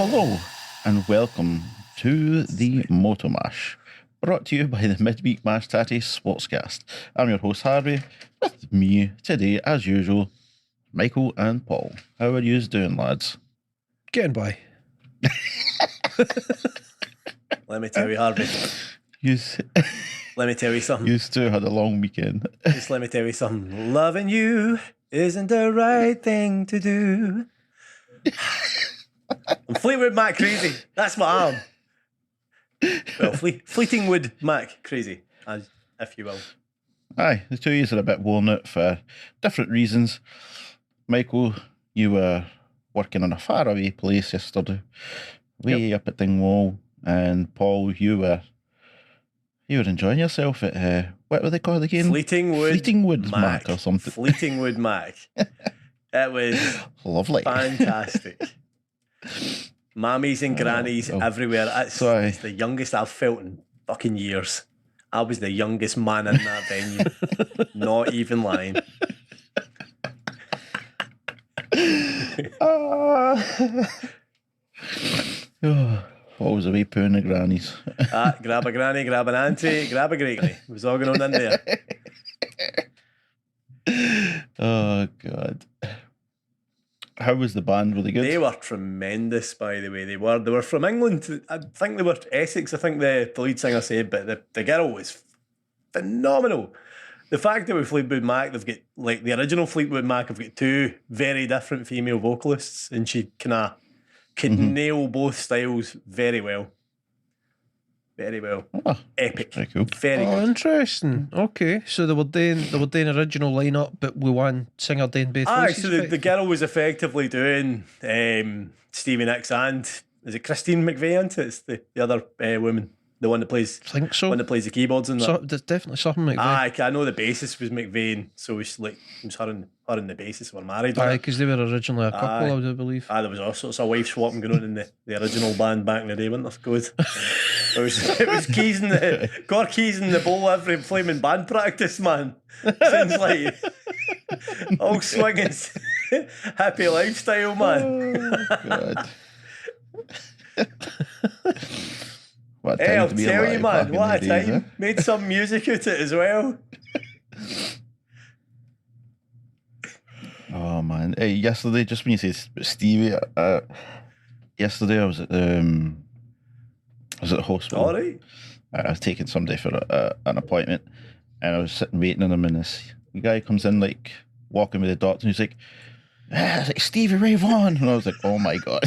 Hello and welcome to the Moto Mash, brought to you by the Midweek Mashed Tattie Sportscast. I'm your host Harvey, with me today as usual, Michael and Paul. How are you doing, lads? Getting by. Let me tell you, Harvey. Let me tell you something. You two had a long weekend. Just let me tell you something. Loving you isn't the right thing to do. I'm Fleetwood Mac crazy. That's what I am. Well, Fleeting Wood Mac crazy, as if you will. Aye, the two of you are a bit worn out for different reasons. Michael, you were working in a faraway place yesterday, way up at Dingwall, and Paul, you were enjoying yourself at what were they called again? Fleeting Wood Mac or something. Fleeting Wood Mac. It was lovely, fantastic. Mammies and grannies everywhere. It's the youngest I've felt in fucking years. I was the youngest man in that venue. Not even lying. Always away pooing the grannies. Grab a granny, grab an auntie, grab a great granny. It was all going on in there. Oh, God. How was the band? Were they good? They were tremendous, by the way. They were from England. I think they were Essex, I think the lead singer said, but the girl was phenomenal. The fact that with Fleetwood Mac, they've got, like, the original Fleetwood Mac, have got two very different female vocalists, and she could nail both styles very well. Very well. Oh, epic. Very cool. Very good. Interesting. Okay, so they were doing original lineup, but with one singer doing both voices. So the girl was effectively doing Stevie Nicks and is it Christine McVeigh? Isn't it? It's the other woman, the one that plays. I think so. One that plays the keyboards and that. There's definitely something McVeigh. I know the bassist was McVeigh, and so it was her and the bassist were married. Aye, because they were originally a couple, I do believe. There was all sorts of wife swapping going on in the original band back in the day, wasn't there? Good. It was keys in the bowl every flaming band practice, man. Seems like all swinging happy lifestyle, man. Oh, God. What a Hey, time I'll to be tell alive you, back man, in what the a days, time. eh? Made some music out it as well. Oh, man. Hey, yesterday, just when you say Stevie, yesterday I was at the hospital. All right. I was taking somebody for an appointment, and I was sitting waiting on him, and this guy comes in, like, walking with the doctor, and he's like, it's like Stevie Ray Vaughan. And I was like, oh my God.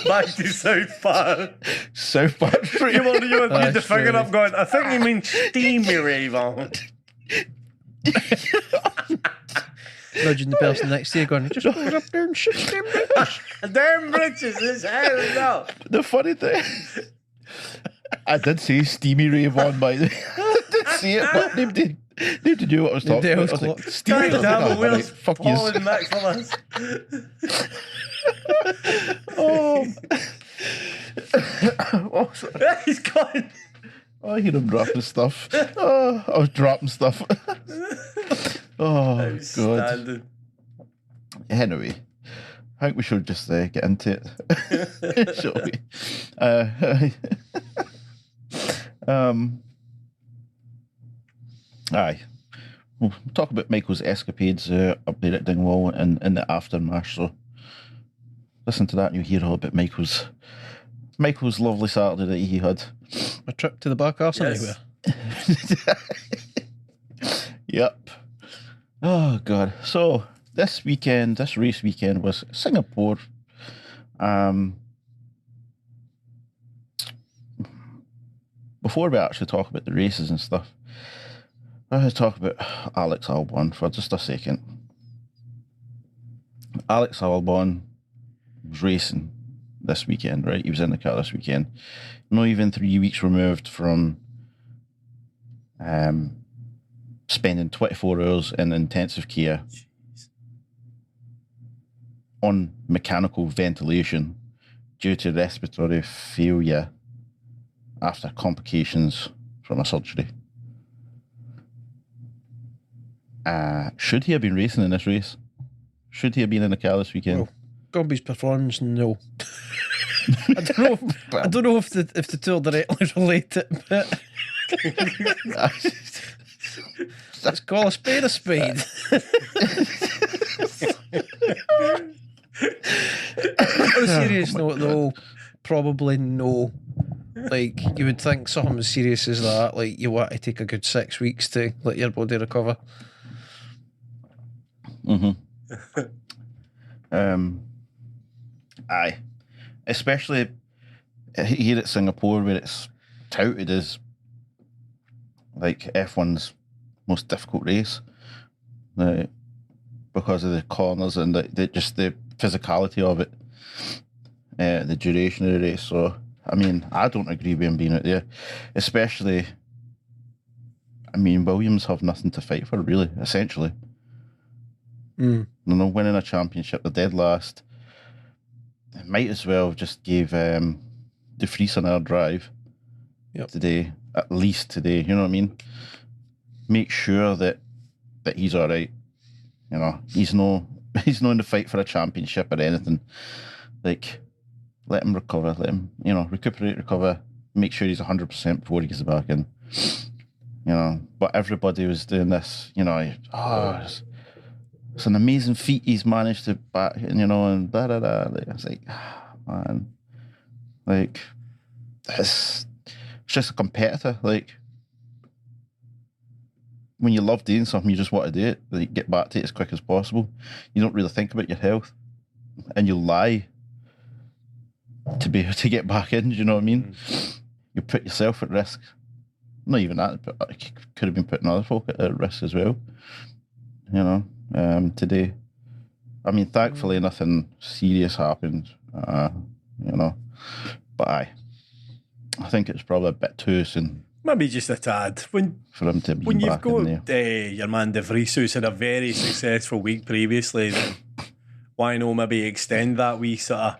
Back to South Park. South Park. You want the finger up going, I think you mean Stevie Ray Vaughan. Nudging the person next to you going, just goes up there and shits them britches. Damn britches, this hell no. The funny thing, I did say Stevie Ray Vaughan, by the way. I did say it, but nobody knew what I was talking about. I was like, Stevie Ray Vaughan, fuck you. Paul and Max for us. Oh, He's gone. I hear him dropping stuff. Oh, I was dropping stuff. Oh, God. Anyway, I think we should just get into it, shall we? Aye. We'll talk about Michael's escapades up there at Dingwall and in the aftermath. So listen to that and you'll hear all about Michael's lovely Saturday that he had. A trip to the back arse anywhere. Yep. Oh, God. So this race weekend was Singapore. Before we actually talk about the races and stuff, I'm going to talk about Alex Albon for just a second. Alex Albon was racing this weekend, right? He was in the car this weekend. Not even 3 weeks removed from spending 24 hours in intensive care on mechanical ventilation due to respiratory failure after complications from a surgery. Should he have been racing in this race? Should he have been in the car this weekend? Well, Gombe's performance, no. I don't know if the two are directly related, but let's call a spade a spade. On a serious note, though, probably no. Like, you would think something as serious as that, like, you want to take a good 6 weeks to let your body recover. Aye. Especially here at Singapore, where it's touted as like F1's most difficult race, because of the corners and just the physicality of it, the duration of the race. So, I mean, I don't agree with him being out there, especially. I mean, Williams have nothing to fight for, really, essentially. You know, winning a championship, the dead last. They might as well have just gave De Vries another drive today, at least today. You know what I mean? Make sure that he's all right. You know, he's no in the fight for a championship or anything. Like, let him recover. Let him, recuperate, recover. Make sure he's 100% before he gets back in. You know, but everybody was doing this. You know, it's an amazing feat he's managed to back, and da da da. Like, I was like, man, like, it's just a competitor. Like, when you love doing something, you just want to do it. Like, get back to it as quick as possible. You don't really think about your health, and you lie to be able to get back in. Do you know what I mean? You put yourself at risk. Not even that, but could have been putting other folk at risk as well. You know. Today, I mean, thankfully nothing serious happened, but I think it's probably a bit too soon. Maybe just a tad. For him to be when you've got your man De Vries, who's had a very successful week previously, then why no maybe extend that wee sort of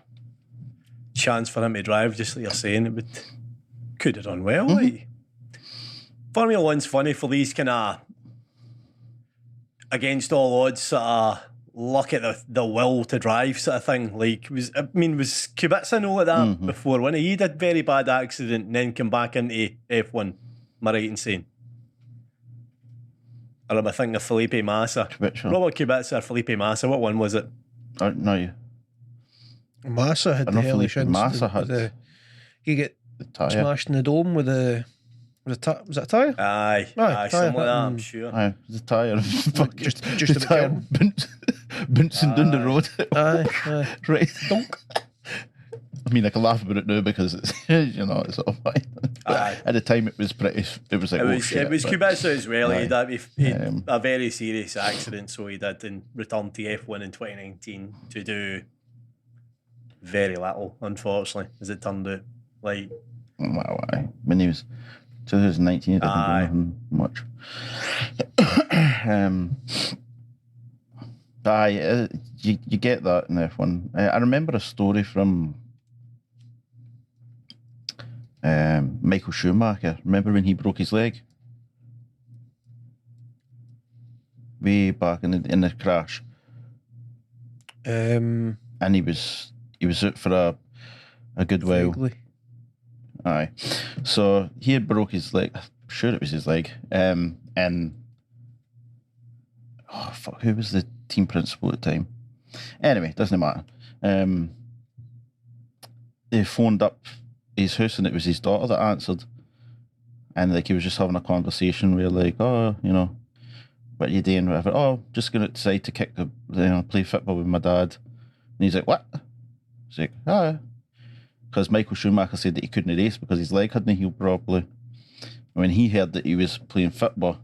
chance for him to drive, just like you're saying, could have done well. Like. Formula One's funny for these kind of against all odds sort of look at the will to drive sort of thing. Like, was Kubica no like that before, when he did very bad accident and then come back into F1? Am I right in saying? Or am I thinking of Felipe Massa? Robert Kubica or Felipe Massa? What one was it? No, Massa had the hellish incident. Massa had he get smashed in the dome with a. Was it a tyre? Aye, something like that, I'm sure. Aye, the tyre. just the tyre bouncing down the road. Aye. Right. Donk. I mean, I can laugh about it now because it's, it's all fine. Aye. At the time, it was pretty. It was like, it was Kubica as well. He had a very serious accident, so he did and returned to F1 in 2019 to do very little, unfortunately, as it turned out. Like, when he was 2019, it didn't do nothing much. You get that in F1. I remember a story from Michael Schumacher. Remember when he broke his leg? Way back in the crash. And he was out for a good while. Aye. So he had broke his leg. I'm sure it was his leg. And who was the team principal at the time? Anyway, doesn't matter. They phoned up his house and it was his daughter that answered. And like he was just having a conversation where like, what are you doing? Whatever. Oh, just going to decide to play football with my dad. And he's like, what? He's like, because Michael Schumacher said that he couldn't race because his leg hadn't healed properly. And when he heard that he was playing football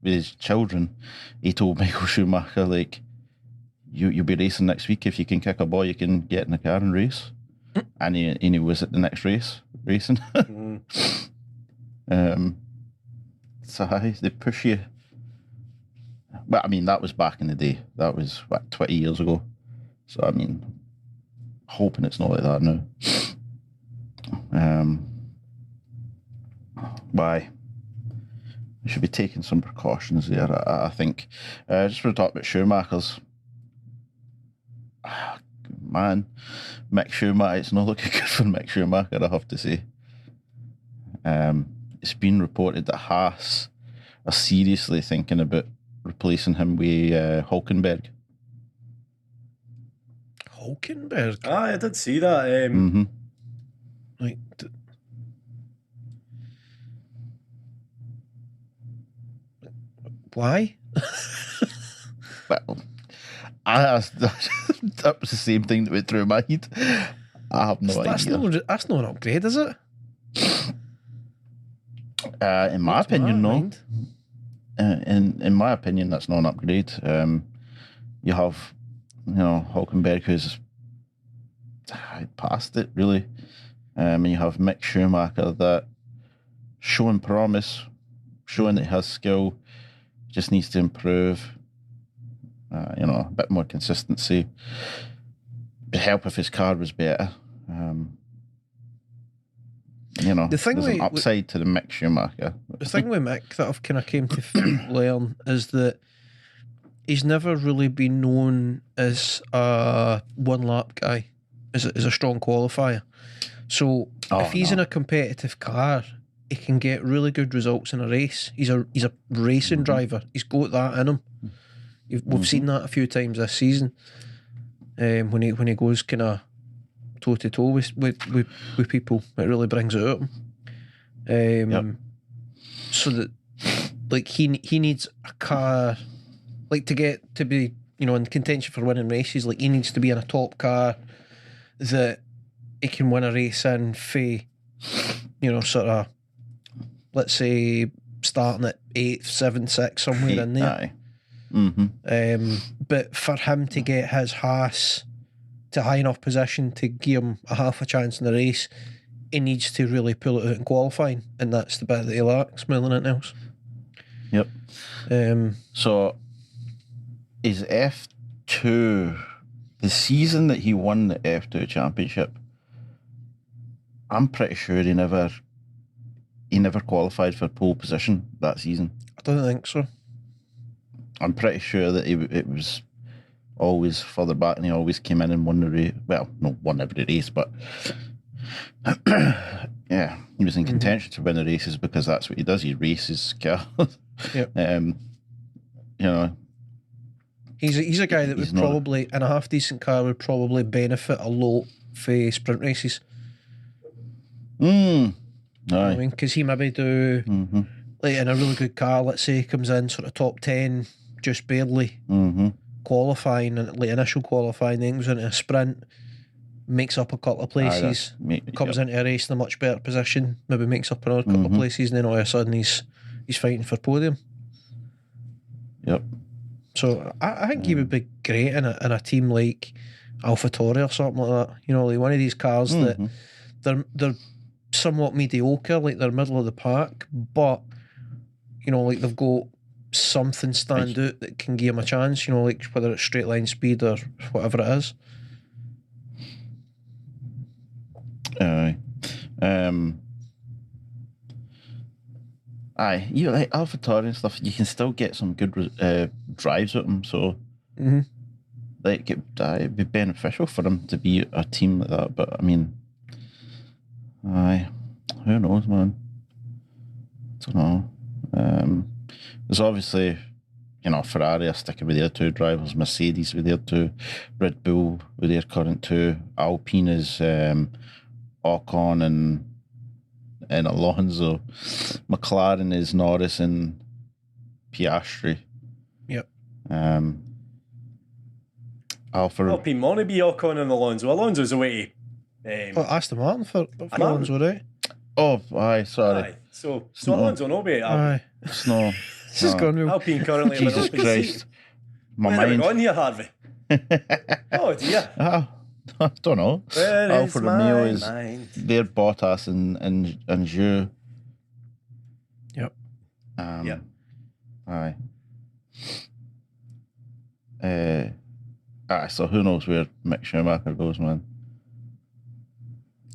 with his children, he told Michael Schumacher, like, you'll be racing next week. If you can kick a ball, you can get in the car and race. And he was at the next race, racing. So they push you. Well, I mean, that was back in the day. That was, 20 years ago. So, I mean, hoping it's not like that now. We should be taking some precautions there, I think. Just want to talk about Schumacher's. man, Mick Schumacher, it's not looking good for Mick Schumacher, I have to say. It's been reported that Haas are seriously thinking about replacing him with Hulkenberg. Hulkenberg? Ah, I did see that. Like, why? Well, I asked, that was the same thing that went through my head. I have no idea. That's not an upgrade, is it? In my opinion, no. In my opinion, that's not an upgrade. You have, Hulkenberg, who's past it, really. And you have Mick Schumacher that showing promise, showing that he has skill, just needs to improve. A bit more consistency. It'd help if his car was better. The thing there's an upside to the Mick Schumacher. The thing with Mick that I've kind of came to learn is that he's never really been known as a one-lap guy, as a strong qualifier. So if he's in a competitive car, he can get really good results in a race. He's a racing driver. He's got that in him. We've seen that a few times this season. When he goes kind of toe to toe with people, it really brings it out of him. So that, like, he needs a car, like, to get to be in contention for winning races. Like, he needs to be in a top car that he can win a race in for, sort of, let's say, starting at 8th, 7th, 6th, somewhere in there. But for him to get his Haas to high enough position to give him a half a chance in the race, he needs to really pull it out in qualifying, and that's the bit that he lacks more than anything else. Yep. So is F2 the season that he won the F2 championship? I'm pretty sure he never qualified for pole position that season. I don't think so. I'm pretty sure that it was always further back, and he always came in and won the race. Well, not won every race, but yeah, he was in contention to win the races because that's what he does. He races cars. Yep. He's a guy that would probably, in a half decent car, would probably benefit a lot for sprint races. I mean, because he maybe do like in a really good car. Let's say he comes in sort of top 10, just barely qualifying and like initial qualifying, then goes into a sprint, makes up a couple of places, comes into a race in a much better position, maybe makes up another couple of places, and then all of a sudden he's fighting for podium. Yep. So I think he would be great in a team like AlphaTauri or something like that. Like one of these cars that they're somewhat mediocre, like they're middle of the pack, but like they've got something stand out that can give him a chance, like whether it's straight line speed or whatever it is. You like AlphaTauri and stuff, you can still get some good drives with them, so like it'd be beneficial for them to be a team like that, but I mean, who knows, man? I don't know. There's obviously, Ferrari are sticking with their two drivers, Mercedes with their two, Red Bull with their current two, Alpine is Ocon and Alonso, McLaren is Norris and Piastri. Yep. Alpine want to be Ocon and Alonso. Alonso's away. Aston Martin for Alonso, right? Oh, aye, sorry. Aye. So Alonso no be at Alpine. No. This is gone real. Alpine currently Jesus Christ. My Where mind. are we going here, Harvey? Oh dear. I don't know. Where Alfa is Romeo my is mind? their Bottas and Zhou. Yep. Yep. Aye. So who knows where Mick Schumacher goes, man?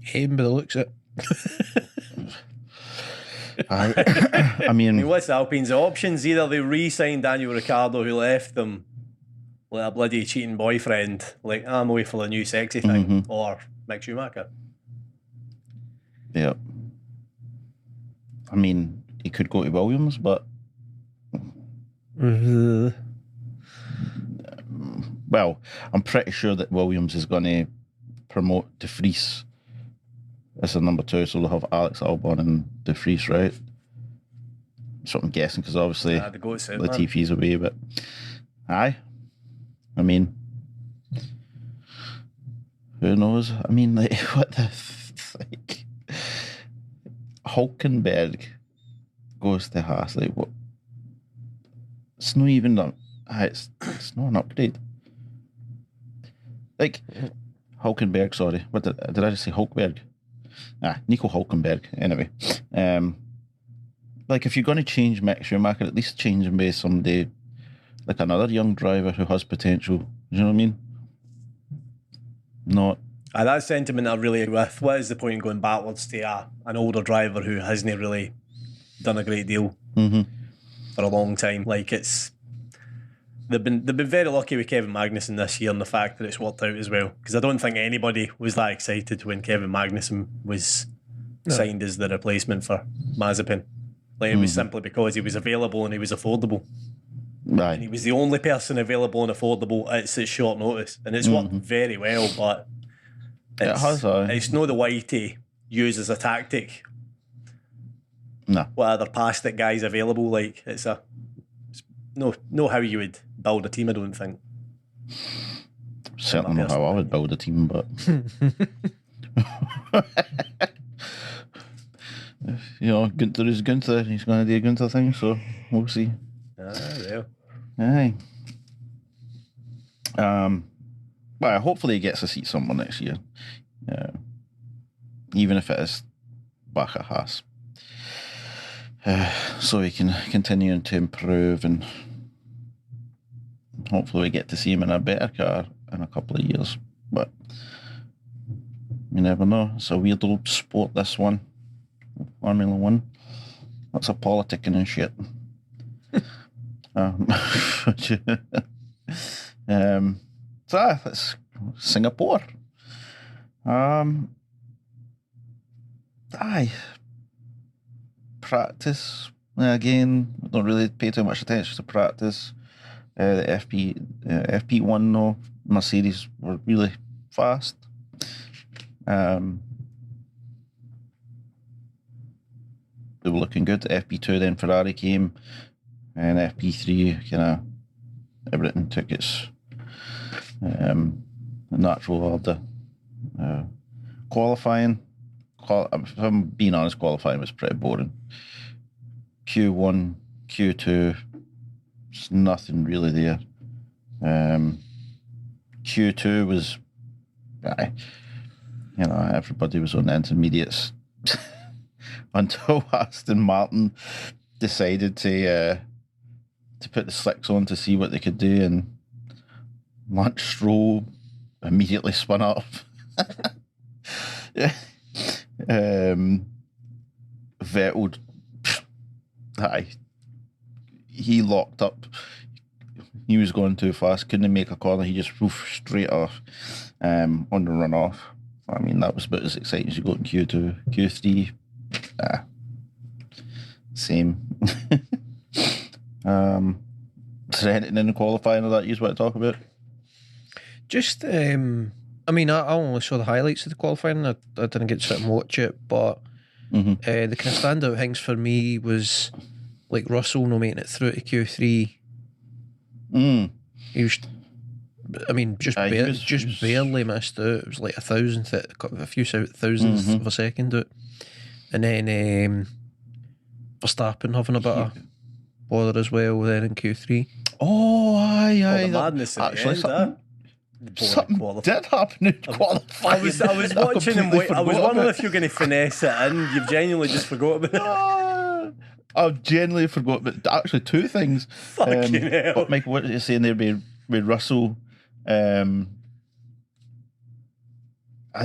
Him by the looks of it. I mean, what's Alpine's options? Either they re-sign Daniel Ricciardo, who left them, like a bloody cheating boyfriend, like I'm away for the new sexy thing, or Mick Schumacher. Yeah. I mean, he could go to Williams, but well, I'm pretty sure that Williams is going to promote De Vries as a number 2, so they'll have Alex Albon and De Vries, right? That's what I'm guessing, because obviously Latifi's away, but aye. I mean, who knows? I mean, like, what the like, Hulkenberg goes to Haas, like, what? It's not even it's not an upgrade. Like, Hulkenberg, sorry. What did I just say? Hulkberg? Nico Hulkenberg. Anyway, like, if you're going to change Mick Schumacher, at least change him by somebody like another young driver who has potential. You know what I mean? Not. That sentiment I really agree with. What is the point in going backwards to an older driver who hasn't really done a great deal for a long time? Like, they've been very lucky with Kevin Magnussen this year, and the fact that it's worked out as well. Because I don't think anybody was that excited when Kevin Magnussen was signed as the replacement for Mazepin. Like, it was simply because he was available and he was affordable. Right. And he was the only person available and affordable at such short notice, and it's worked very well. But it's not the way to use as a tactic. No. What other past it guys available? Like, it's no how you would build a team. I don't think. Certainly not how I would build a team, but you know, Gunther is Gunther. He's going to do a Gunther thing, so we'll see. Well. Aye. Well, hopefully he gets to see someone next year. Even if it is back at Haas. So he can continue to improve, and hopefully we get to see him in a better car in a couple of years. But you never know. It's a weird old sport, this one. Formula One. Lots of politicking and shit. So that's Singapore. Practice again. Don't really pay too much attention to practice. The FP1 though, Mercedes were really fast. They were looking good. FP2, then Ferrari came, and FP3 kind of everything took its natural order. Qualifying, if I'm being honest, qualifying was pretty boring. Q1, Q2, there's nothing really there. Q2 was, everybody was on the intermediates until Aston Martin decided to put the slicks on to see what they could do, and Lance Stroll immediately spun up. Vettel, he locked up. He was going too fast, couldn't make a corner. He just straight off on the run off. I mean, that was about as exciting as you got in Q2. Q3, same. Is there anything in the qualifying that you want to talk about? Just, I mean, I only saw the highlights of the qualifying. I didn't get to sit and watch it, but the kind of standout things for me was like Russell not making it through to Q3. He was, I mean, just barely missed out. It was like a few thousandths of a second out. And then Verstappen having a bit of bother as well then in Q3. Oh, aye. The madness at the end, something did happen in qualifying. I was watching him. I was wondering if you're going to finesse it in. You've genuinely just forgot about it. I've genuinely forgot, but actually two things. Fucking hell. But Michael, what are you saying there with Russell?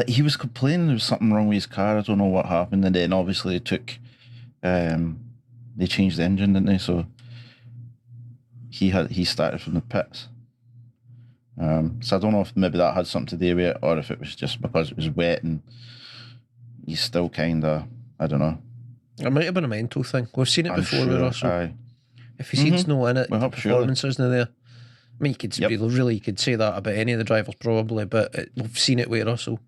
He was complaining there was something wrong with his car. I don't know what happened, and then obviously it took. They changed the engine, didn't they? So he started from the pits. So I don't know if maybe that had something to do with it, or if it was just because it was wet and he's still kind of, I don't know. It might have been a mental thing. We've seen it before with Russell. Aye. If his head's not in it, Well, the performance isn't there. I mean, you could really you could say that about any of the drivers probably, but we've seen it with Russell.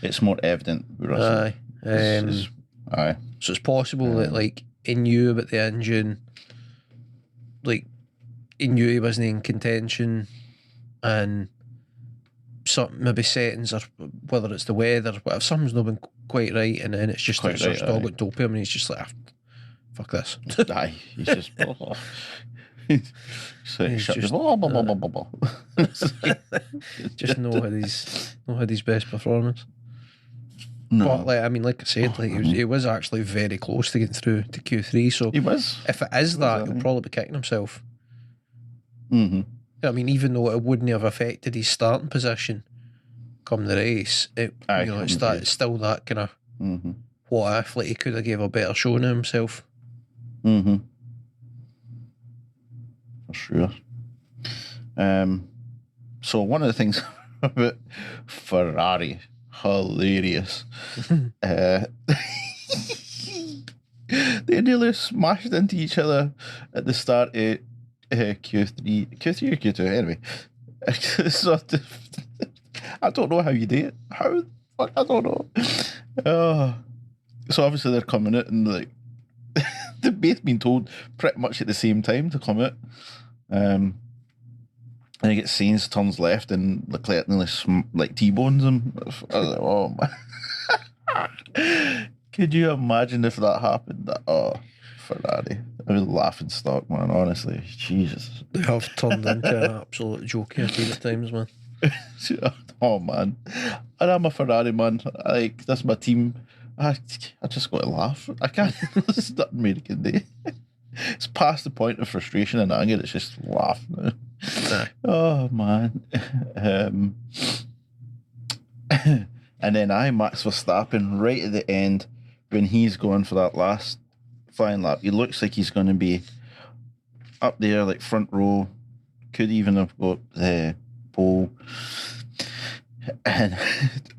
It's more evident with Russell. Aye. Aye. So it's possible that like he knew about the engine, like he knew he wasn't in contention, and some maybe settings or whether it's the weather, whatever, something's not been quite right, and then it's just Quite starts right, dog at top of him, and he's just like, fuck this. Aye. He's just. So He's shut just- blah, blah, blah, blah, blah, blah. Just know had his best performance. No. But like, I mean, like I said, like he was actually very close to getting through to Q3. So He was. if it is that, he'll Exactly. probably be kicking himself. Mm-hmm. I mean, even though it wouldn't have affected his starting position come the race, Aye, it's come the it's still that kind of Mm-hmm. what if, like he could have gave a better showing of himself. Mm-hmm. For sure. So one of the things about Ferrari, hilarious. They nearly smashed into each other at the start of Q3 or Q2. Anyway, so I don't know how you do it. How? Fuck, I don't know. So obviously they're coming out and like they've both been told pretty much at the same time to come out. And he gets Sainz, turns left, and Leclerc nearly T-bones him. I was like, oh man. Could you imagine if that happened? Oh, Ferrari. I was laughing stock, man, honestly. Jesus. They have turned into an absolute joke here a few times, man. Oh man. And I'm a Ferrari man. Like, that's my team. I just got to laugh. I can't. There's nothing more you can do. It's past the point of frustration and anger. It's just laugh now. Oh man. And then Max Verstappen right at the end when he's going for that last flying lap. He looks like he's going to be up there, like front row. Could even have got the pole. And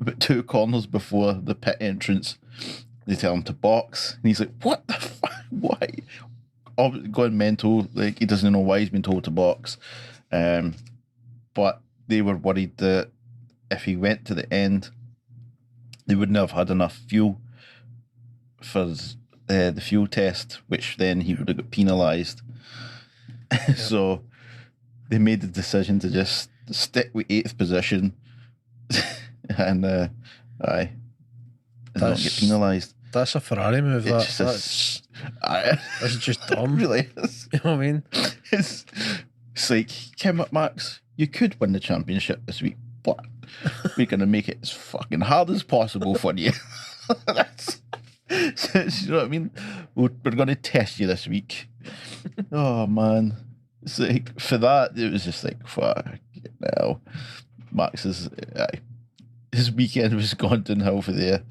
about 2 corners before the pit entrance, they tell him to box, and he's like, "What the fuck? Why?" Going mental, like he doesn't know why he's been told to box. But they were worried that if he went to the end, they wouldn't have had enough fuel for the fuel test, which then he would have got penalised. So they made the decision to just stick with 8th position and not get penalised. That's a Ferrari move. That's just dumb. Really is. You know what I mean? It's like, Kim Max, you could win the championship this week, but we're going to make it as fucking hard as possible for you. That's, you know what I mean? We're going to test you this week. Oh, man. It's like, for that, it was just like, fuck, now. Max's, his weekend was gone downhill for there.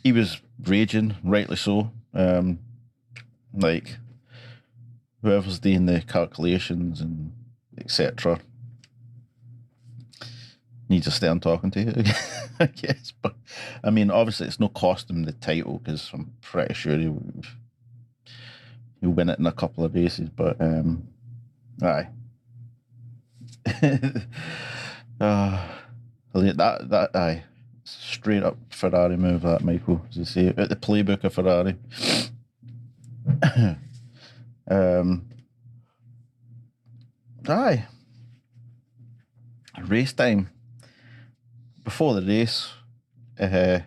He was raging, rightly so. Like, whoever's doing the calculations and etc. needs to stay on talking to you, I guess. But I mean, obviously, it's no cost him the title because I'm pretty sure he'll win it in a couple of races. But aye, that aye, straight up Ferrari move, that, Michael, as you say, at the playbook of Ferrari. Aye. Race time. Before the race, I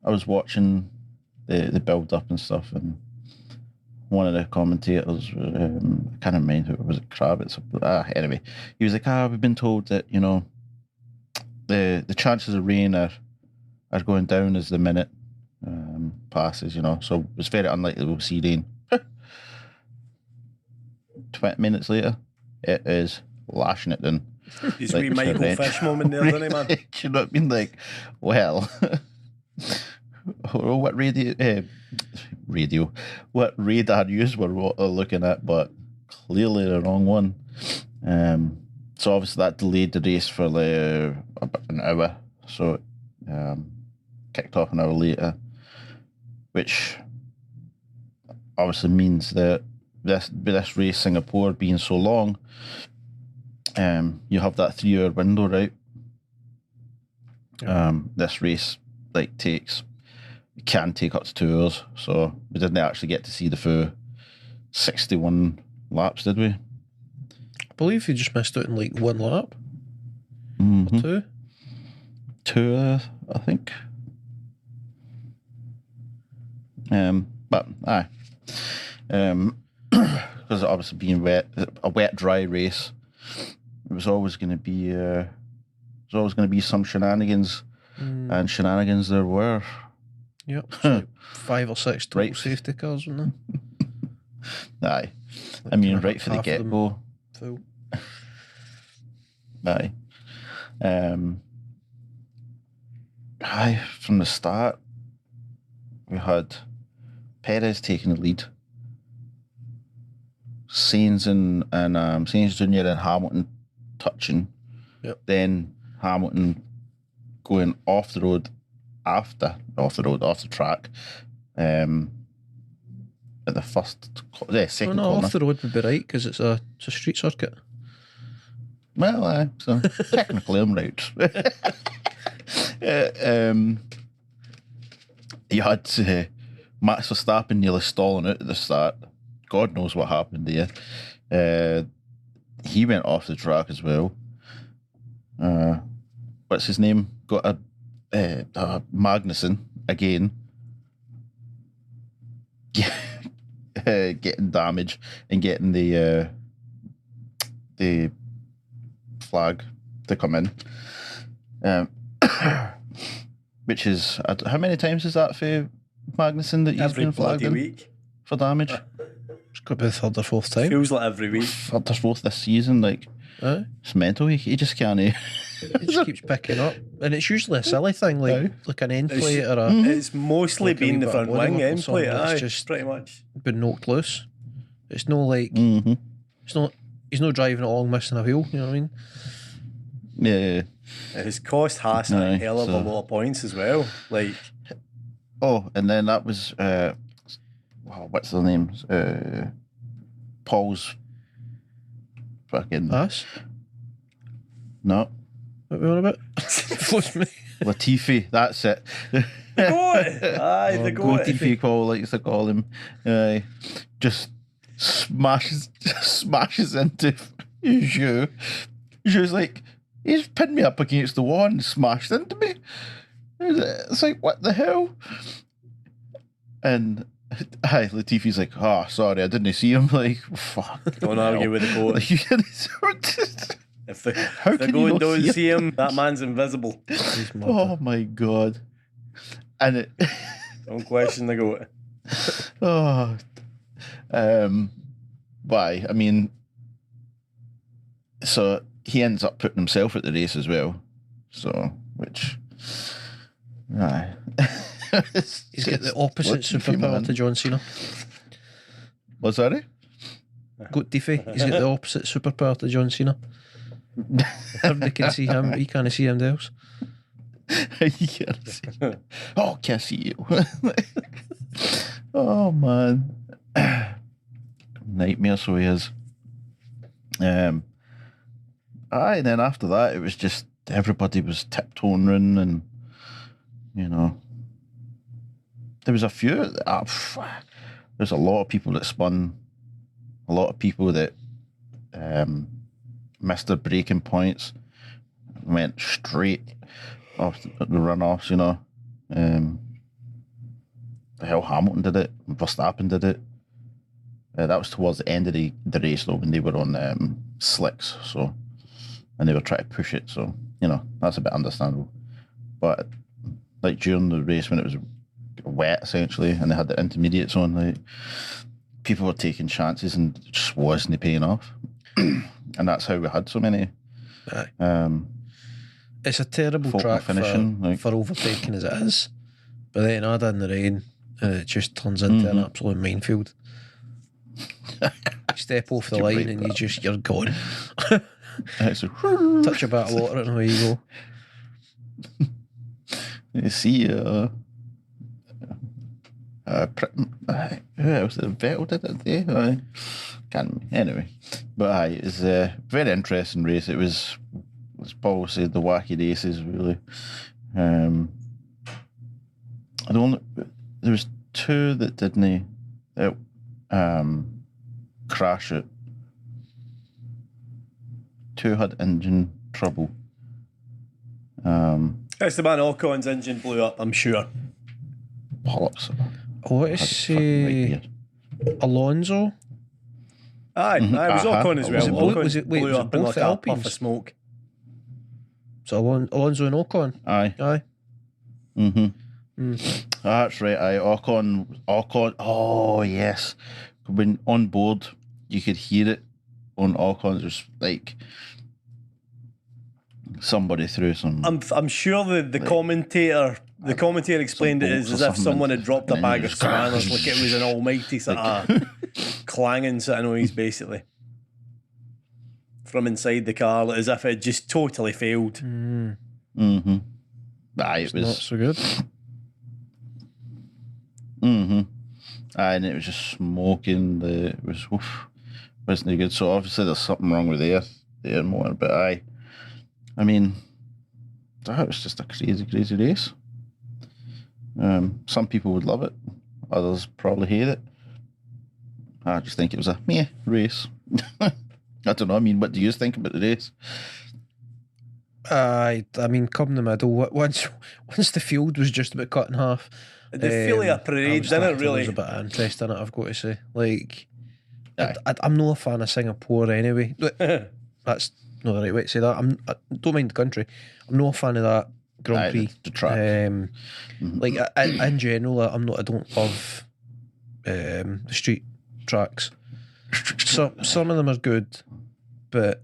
was watching the build up and stuff, and one of the commentators, I can't remember who it was, Kravitz. Anyway, he was like, we've been told that, you know, the chances of rain are going down as the minute passes, you know, so it's very unlikely we'll see rain. 20 minutes later, it is lashing it down. His Like wee Michael torrential. Fish moment there, didn't he, man? Do you know what I mean? Like, well, what what radar news we're looking at, but clearly the wrong one. So obviously that delayed the race for about an hour. So it kicked off an hour later, which obviously means that this race, Singapore, being so long, you have that 3-hour window, right? This race can take up to 2 hours, so we didn't actually get to see the full 61 laps, did we? I believe you just missed out in like one lap or two. Two, I think. But aye, because obviously being a wet, dry race, it was always going to be some shenanigans, and shenanigans there were. Yep, like 5 or 6 total safety cars, wasn't there? Aye, I mean, right for the get-go. Full. Aye. Aye, from the start, we had Perez taking the lead. Sainz and Sainz Jr. and Hamilton touching. Yep. Then Hamilton going off the track. At the second corner. Off the road would be right because it's a street circuit. Well, aye, so technically I'm right. You had Max Verstappen nearly stalling out at the start. God knows what happened there. He went off the track as well. What's his name? Got a Magnussen again. Getting damage and getting the flag to come in. Which is, how many times is that for Magnussen that he's been flagged in week for damage? It's got to be the third or fourth time. Feels like every week. Third or fourth this season, like it's mental. He just can't. It just keeps picking up, and it's usually a silly thing, like an end plate or a. It's mostly like been the front wing end plate. It's Just pretty much been knocked loose. It's no like it's not. He's not driving it along missing a wheel. You know what I mean? Yeah. It's cost Haas a hell of a lot of points as well. Like, and then that was what's their names? Paul's fucking Haas. No. What are we on about? What's me? Latifi, that's it. The goat! Aye, the goat. Latifi, Paul likes to call him. Just smashes into Zhu. Zhu's like, he's pinned me up against the wall and smashed into me. It's like, what the hell? And Latifi's like, sorry, I didn't see him. Like, fuck. Don't argue with the goat. If the goat don't see him, that man's invisible. Oh my god. And don't question the goat. Why? I mean, so he ends up putting himself at the race as well. So, which, he's got the opposite superpower to John Cena. What's that? Goat Diffie. He's got the opposite superpower to John Cena. Everybody can see him, he can't see him else. He can't see. Can't see you. Oh man. Nightmare, so he is. And then after that it was just everybody was tiptoeing and there was a few there's a lot of people that spun, a lot of people that missed their braking points, went straight off the runoffs, the hell Hamilton did it, Verstappen did it. That was towards the end of the race though, when they were on slicks, so, and they were trying to push it, so that's a bit understandable. But like during the race when it was wet essentially and they had the intermediates on, like people were taking chances and it just wasn't paying off. And that's how we had so many. It's a terrible track for overtaking as it is, but then add in the rain and it just turns into an absolute minefield. step off the You're line right, and but- you're gone. It's a, Touch a bit of water and away you go. you see, yeah, was it Vettel did it today? Can't anyway. But it was a very interesting race. It was probably the wacky races really. There was two that didn't crash it. Two had engine trouble. Esteban Ocon's engine blew up, I'm sure. Polyps. I want to say Alonso. Aye, it was Ocon as well. Was it Ocon was it blew up in both like the a Alpines? puff of smoke. So Alonso and Ocon. Aye. Aye. That's right. Aye. Ocon. Oh yes. When on board, you could hear it on Ocon. Just like somebody threw some. I'm sure the commentator explained it as if someone had dropped a bag of spanners, like it was an almighty sort of clanging sort of noise, basically, from inside the car, like, as if it just totally failed. Aye, it was Not so good. Aye, and it was just smoking. It was wasn't good. So obviously there's something wrong with the air motor. But I mean, that was just a crazy race. Some people would love it, others probably hate it. I just think it was a meh race. I don't know. I mean, what do you think about the race? I mean, come in the middle. Once the field was just about cut in half. The feel of a parade, didn't it, really? There was a bit of interest in it, I've got to say. Like, I'm not a fan of Singapore anyway. That's not the right way to say that. I don't mind the country. I'm not a fan of that Grand Prix. The track. Like, in general, I don't love the street tracks. Some of them are good, but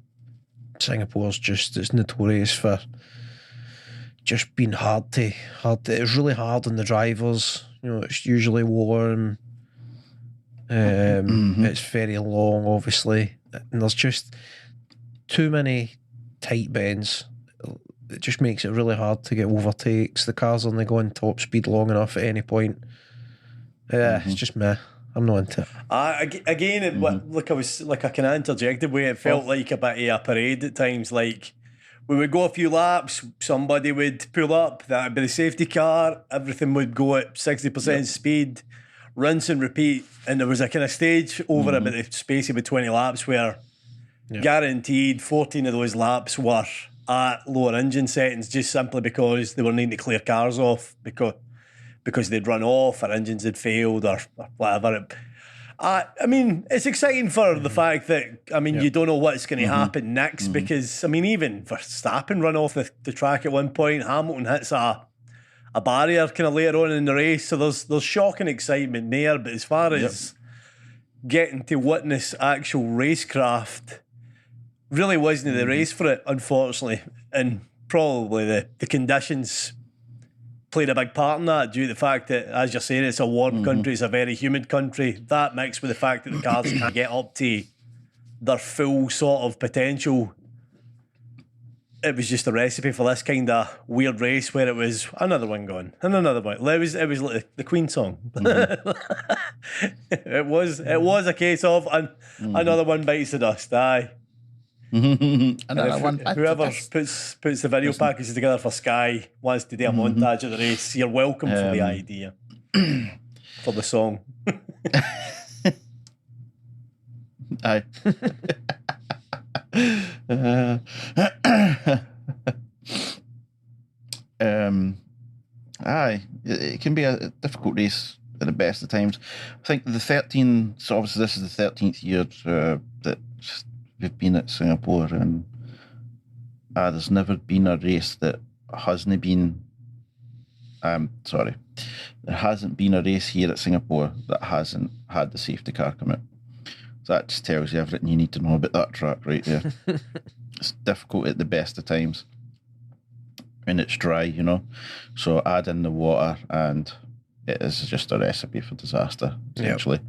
Singapore's it's notorious for just being hard to. It's really hard on the drivers. You know, it's usually warm. It's very long, obviously, and there's just too many tight bends. It just makes it really hard to get overtakes. The car's only going top speed long enough at any point. It's just meh. I'm not into it. Again, like I kind of interjected where it felt like a bit of a parade at times. Like, we would go a few laps, somebody would pull up, that'd be the safety car, everything would go at 60% speed, rinse and repeat. And there was a kind of stage over about the space of 20 laps where guaranteed 14 of those laps were at lower engine settings, just simply because they were needing to clear cars off because they'd run off or engines had failed or whatever. I mean, it's exciting for the fact that, I mean, you don't know what's going to happen next because, I mean, even Verstappen run off the track at one point. Hamilton hits a barrier kind of later on in the race. So there's shocking excitement there. But as far as getting to witness actual racecraft, really wasn't the race for it, unfortunately. And probably the conditions played a big part in that, due to the fact that, as you're saying, it's a warm country, it's a very humid country. That mixed with the fact that the cars can't get up to their full sort of potential, it was just a recipe for this kind of weird race where it was another one gone and another one. It was like the Queen song. It was a case of another one bites the dust. Aye. Whoever puts the video packages together for Sky wants to do a montage of the race, you're welcome for the idea for the song. Aye. Aye. It can be a difficult race at the best of times. I think so obviously this is the 13th year that we've been at Singapore, and there's never been a race that hasn't been there hasn't been a race here at Singapore that hasn't had the safety car come out. So that just tells you everything you need to know about that track right there. It's difficult at the best of times, and it's dry, you know, so add in the water and it is just a recipe for disaster, essentially.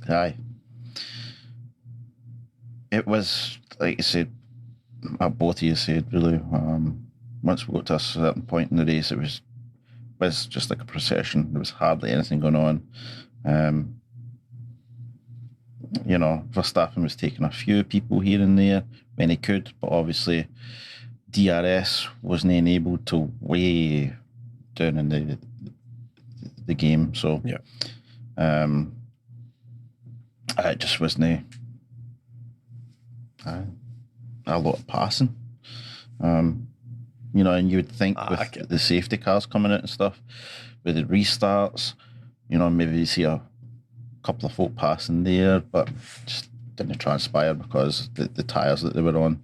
Aye. It was, like you said, both of you said, really, once we got to a certain point in the race, it was just like a procession. There was hardly anything going on. Verstappen was taking a few people here and there when he could, but obviously DRS wasn't enabled till way down in the game. So yeah, it just wasn't a lot of passing. And you would think with the safety cars coming out and stuff, with the restarts, maybe you see a couple of folk passing there, but just didn't transpire because the tyres that they were on.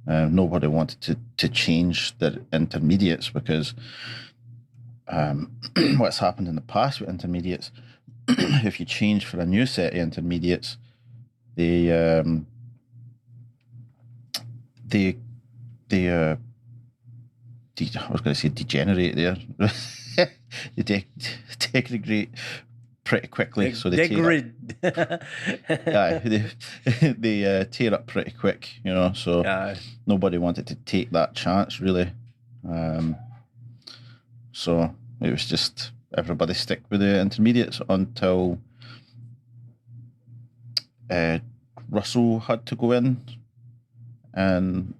Nobody wanted to change their intermediates because what's happened in the past with intermediates, if you change for a new set of intermediates, they I was going to say degenerate there. They degrade pretty quickly. So they they tear up pretty quick, so nobody wanted to take that chance, really. So it was just everybody stick with the intermediates until Russell had to go in and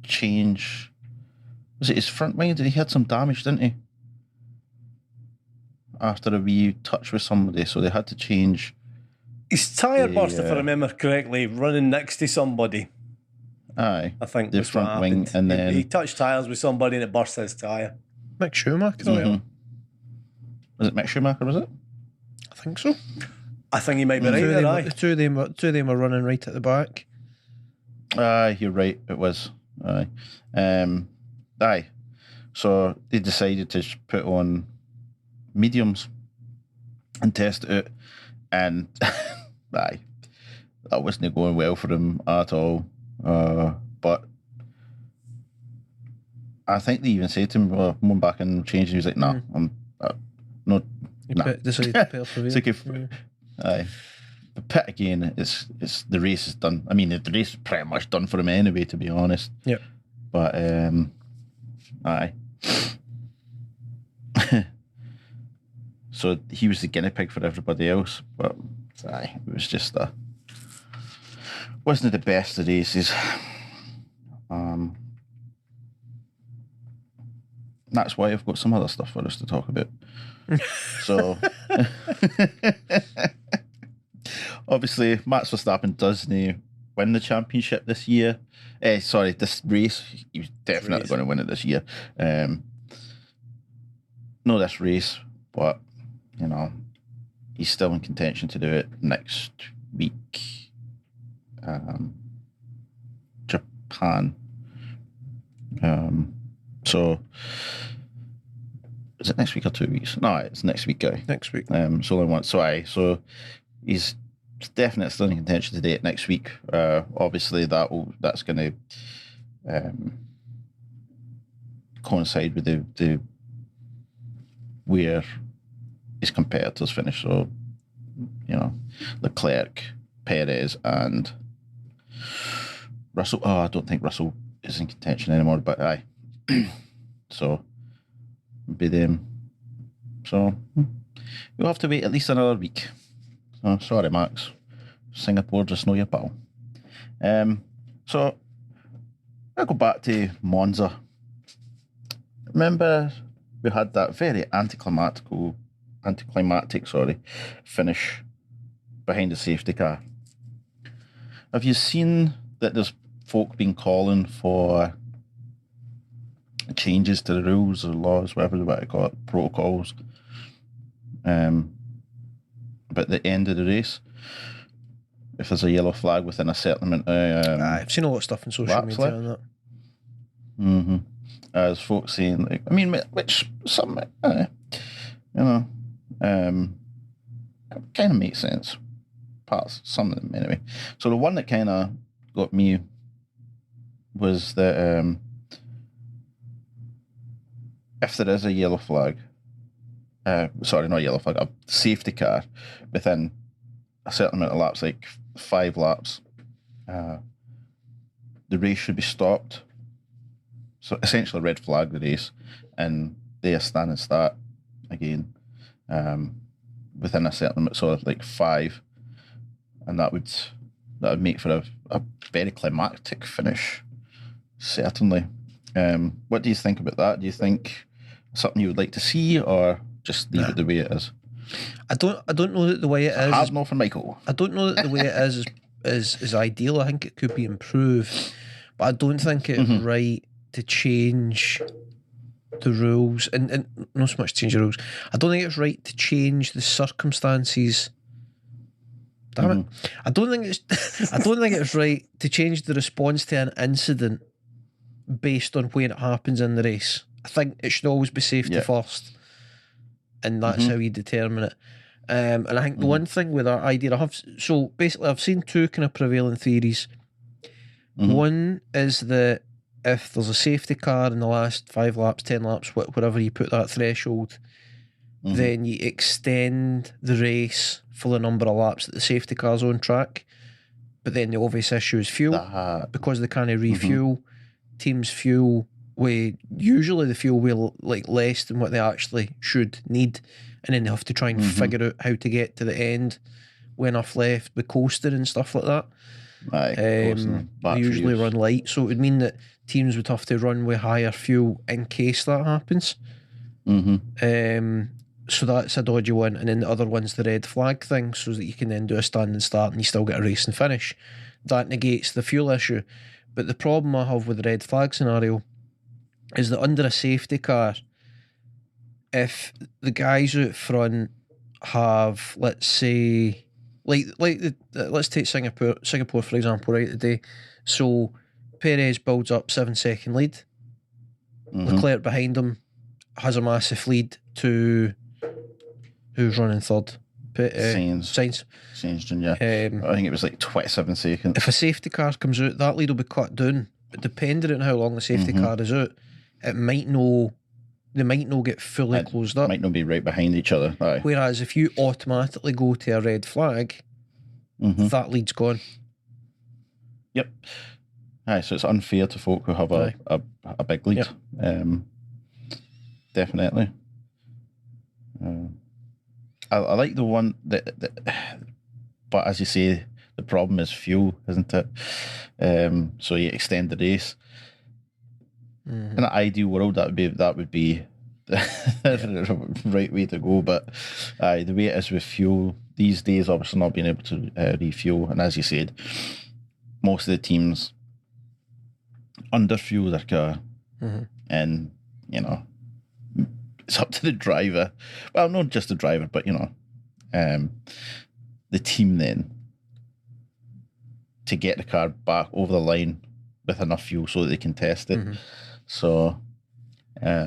change. Was it his front wing? He had some damage, didn't he? After a wee touch with somebody, so they had to change. His tyre burst, if I remember correctly, running next to somebody. Aye, I think the front wing, and then he touched tyres with somebody and it burst his tyre. Mick Schumacher. Mm-hmm. Was it Mick Schumacher? Was it? I think so. I think he might be right there. Aye, the two of them were running right at the back. Aye, you're right. It was. Aye. Aye. So they decided to put on mediums and test it out, and aye, that wasn't going well for him at all. But I think they even said to him, "Well, I'm going back and changing." He was like, "Nah, I'm not." Decided to persevere. It's like aye. The pit again, it's the race is done. I mean, the race is pretty much done for him anyway, to be honest. Yep. But aye. So he was the guinea pig for everybody else, but aye, it was just wasn't the best of races. That's why I've got some other stuff for us to talk about. So obviously, Max Verstappen doesn't win the championship this year. This race. He was definitely going to win it this year. No, this race, but he's still in contention to do it next week. Japan. So is it next week or 2 weeks? No, it's next week, guy. Next week. So only once. So he's definitely still in contention to do it next week. Obviously, that's going to coincide with the where his competitors finish. So Leclerc, Perez, and Russell. Oh, I don't think Russell is in contention anymore, but aye. So be them. So you'll have to wait at least another week. So sorry, Max. Singapore just know your pal. So I'll go back to Monza. Remember we had that very anticlimactic finish behind the safety car. Have you seen that there's folk been calling for changes to the rules or laws, whatever you want to call it, protocols, but at the end of the race, if there's a yellow flag within a certain amount of I've seen a lot of stuff on social media on that. Mm-hmm. As folks saying, like, I mean, which some, kind of makes sense. Parts, some of them anyway. So the one that kind of got me was that if there is a yellow flag sorry, not yellow flag, a safety car within a certain amount of laps, like 5 laps, the race should be stopped. So essentially, red flag the race, and they stand and start again within a certain amount, so like 5, and that would make for a very climactic finish, certainly. What do you think about that? Do you think something you would like to see, or just leave it the way it is? I don't know that the way it is. Hard no for Michael. I don't know that the way it is ideal. I think it could be improved, but I don't think it's right to change the rules, and not so much change the rules. I don't think it's right to change the circumstances. Damn it! I don't think it's right to change the response to an incident based on when it happens in the race. I think it should always be safety first, and that's how you determine it. And I think the one thing with that idea, I've seen 2 kind of prevailing theories. One is that if there's a safety car in the last 5 laps, 10 laps, whatever you put that threshold, then you extend the race for the number of laps that the safety car's on track. But then the obvious issue is fuel, because they can't refuel. Teams fuel usually the fuel will like less than what they actually should need, and then they have to try and figure out how to get to the end when enough left with coasting and stuff like that. They usually run light, so it would mean that teams would have to run with higher fuel in case that happens. So that's a dodgy one. And then the other one's the red flag thing, so that you can then do a stand and start and you still get a race and finish. That negates the fuel issue. But the problem I have with the red flag scenario is that under a safety car, if the guys out front have, let's say, let's take Singapore for example, right today. So Perez builds up 7-second lead. Leclerc behind him has a massive lead to who's running third? Sainz Jr. I think it was like 27 seconds. If a safety car comes out, that lead will be cut down. But depending on how long the safety car is out, they might not get fully closed up. Might not be right behind each other. Aye. Whereas if you automatically go to a red flag, that lead's gone. Yep. Aye, so it's unfair to folk who have a big lead. Yep. Definitely. I like the one that, but as you say, the problem is fuel, isn't it? So you extend the race. In an ideal world, that would be the right way to go. But the way it is with fuel these days, obviously not being able to refuel, and as you said, most of the teams underfuel their car, and it's up to the driver. Well, not just the driver, but the team then to get the car back over the line with enough fuel so that they can test it. So, I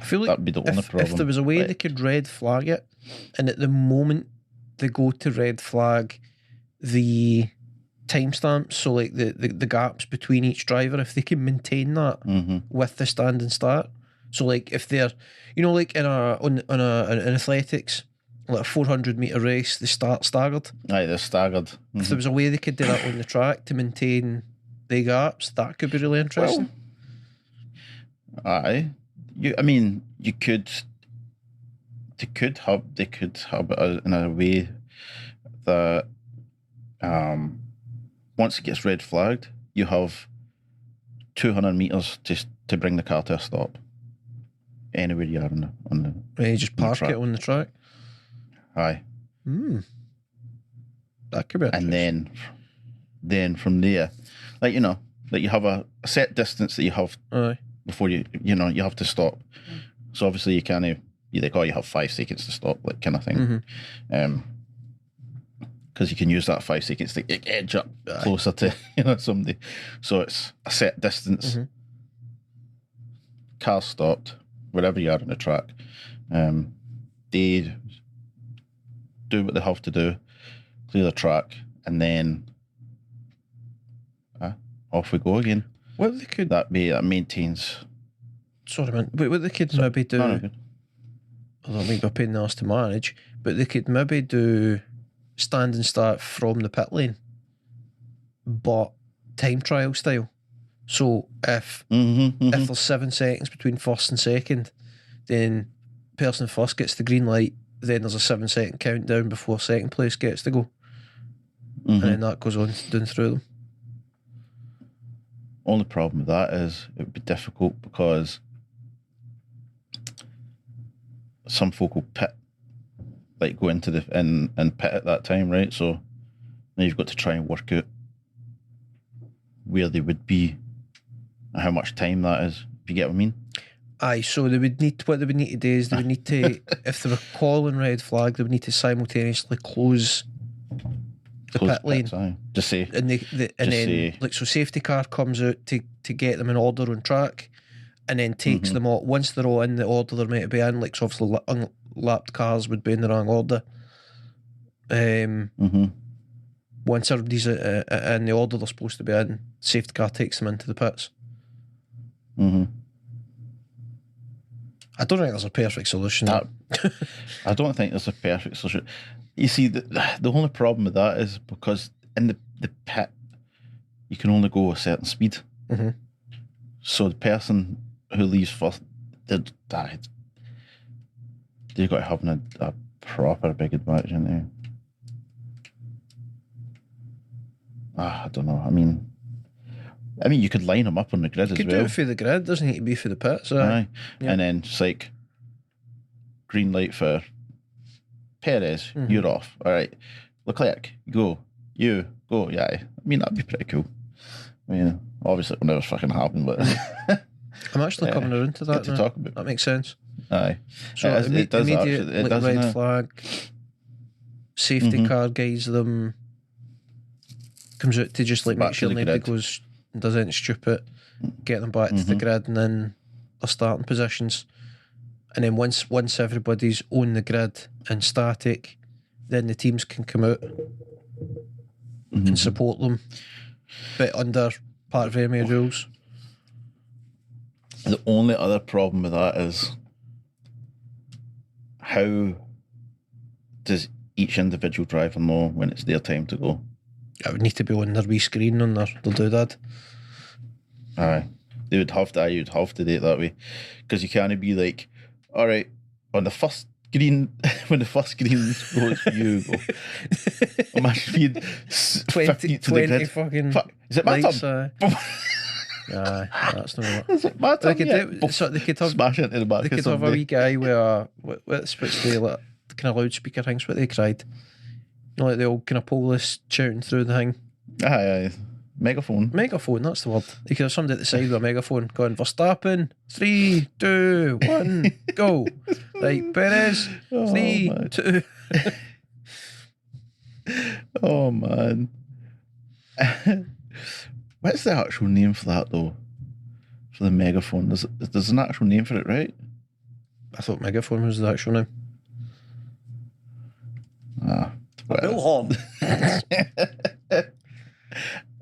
feel like that'd be the only problem. If there was a way they could red flag it, and at the moment they go to red flag the timestamps, so like the gaps between each driver, if they can maintain that with the stand and start. So like if they're, like in athletics, like a 400 metre race, they start staggered. Aye, they're staggered. If there was a way they could do that on the track to maintain the gaps, that could be really interesting. Well, they could have it in a way that once it gets red flagged, you have 200 metres to bring the car to a stop. Anywhere you are on the you just park it on the track. Aye. That could be interesting. And then from there, you have a set distance that you have before you have to stop. So obviously you can't. You have 5 seconds to stop, like kind of thing. Because you can use that 5 seconds to edge up closer to somebody. So it's a set distance. Car stopped, wherever you are on the track. They do what they have to do, clear the track, and then off we go again. What they could that maintains Sorry, man. But what they could maybe do, No, good. although it might be a pain in the arse to manage, but they could maybe do stand and start from the pit lane, but time trial style. So if there's 7 seconds between first and second, then person first gets the green light, then there's a 7-second countdown before second place gets to go. And then that goes on down through them. Only problem with that is it would be difficult because some folk will pit, like go into the and pit at that time, right? So now you've got to try and work out where they would be and how much time that is. If you get what I mean? Aye, so what they would need to do is they would need to, if they were calling red flag, they would need to simultaneously close the pit lane. Pits, aye. Just say, And then like, so safety car comes out to get them in order on track, and then takes them all. Once they're all in the order they're meant to be in, like, so obviously unlapped cars would be in the wrong order. Once everybody's in the order they're supposed to be in, safety car takes them into the pits. I don't think there's a perfect solution. I don't think there's a perfect solution. You see, the only problem with that is because in the pit, you can only go a certain speed. So the person who leaves first, they've got to have a proper big advantage in there. I don't know. I mean, you could line them up on the grid as well. You could do it for the grid, doesn't need to be for the pits. Aye. Yeah. And then it's like green light for Perez, you're off. All right. Leclerc, go. You, go. Yeah. I mean, that'd be pretty cool. I mean, obviously it will never fucking happen, but I'm actually coming around to that. To talk about. That makes sense. Aye. So it does immediate actually, it does, red flag, safety car guides them, comes out to just like Back make sure to the nobody grid. goes and does anything stupid, get them back to the grid, and then their starting positions. And then once everybody's on the grid and static, then the teams can come out and support them, but under part of EMA rules. The only other problem with that is how does each individual driver know when it's their time to go? It would need to be on their wee screen on their doodad. Aye. You'd have to do it that way. Because you can't be like, all right, on the first green, when the first green goes, you go. Imagine being 20 to the grid. Fucking is it my lights, turn? Aye, that's not right. Is it my turn? They could have smash into the back. They could have a wee guy with a what's the like kind of loudspeaker things. What they cried, you know, like the old kind of police shouting through the thing. Aye. Megaphone. That's the word. They could have somebody at the side with a megaphone going, Verstappen, 3, 2, 1, go. Right, Perez, 3, 2. Oh man. What's the actual name for that though? For the megaphone? There's an actual name for it, right? I thought megaphone was the actual name. A bullhorn.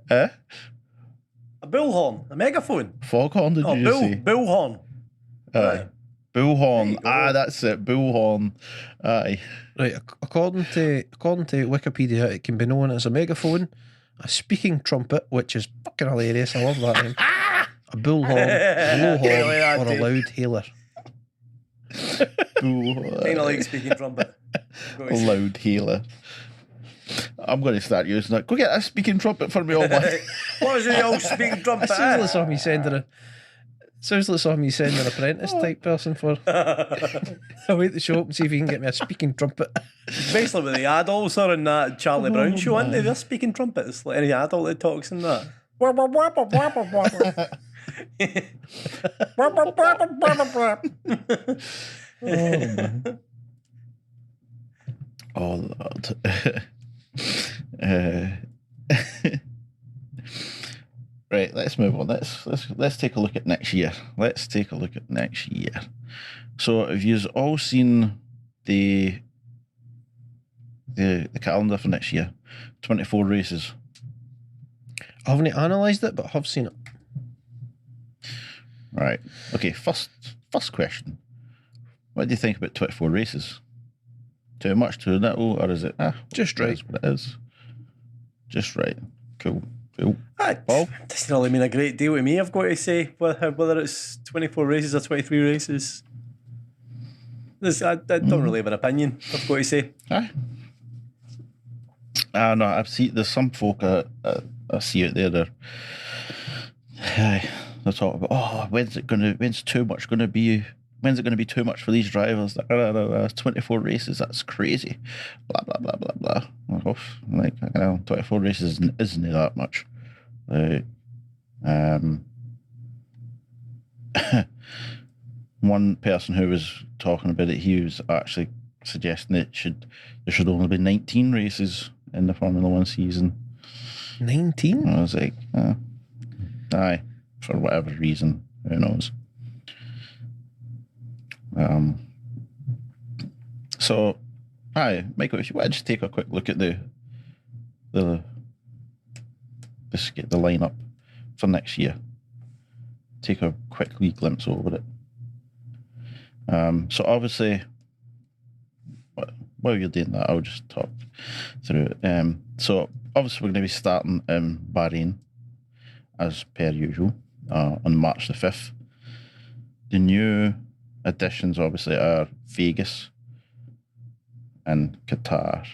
A bullhorn. A megaphone. Foghorn, did you say? Bullhorn. Aye. Bullhorn. That's it. Bullhorn. Aye. Right, according to Wikipedia, it can be known as a megaphone, a speaking trumpet, which is fucking hilarious. I love that name. A bullhorn, blowhorn, or a loud hailer. Kind of like speaking trumpet. A loud hailer. I'm going to start using that. Go get a speaking trumpet for me, all man. What is the old speaking trumpet? Sounds like something you send an apprentice type person for. I'll wait to show up and see if you can get me a speaking trumpet. Basically, with the adults are in that Charlie Brown show, aren't they? They're speaking trumpets. Like any adult that talks in that. Oh, Lord. Right, let's move on. Let's take a look at next year. So, have you all seen the calendar for next year? 24 races. I haven't analysed it, but I have seen it. Right. Okay, first question. What do you think about 24 races? Too much, too little, or is it Just it right. is what it is? Just right. Cool. Paul? It doesn't really mean a great deal to me, I've got to say, whether it's 24 races or 23 races. I don't really have an opinion, I've got to say. Aye. No, I've seen there's some folk I see out there. They're talking about, when's it too much going to be? When's it going to be too much for these drivers? 24 races, that's crazy. Blah blah blah blah blah. Like 24 races isn't that much. One person who was talking about it, he was actually suggesting there should only be 19 races in the Formula One season. 19? I was like, aye, for whatever reason, who knows. So, aye, Michael, if you want to just take a quick look at the lineup for next year, take a quick wee glimpse over it. So obviously, while you're doing that, I'll just talk through it. So obviously, we're going to be starting in Bahrain as per usual on March the 5th. The new additions obviously are Vegas and Qatar.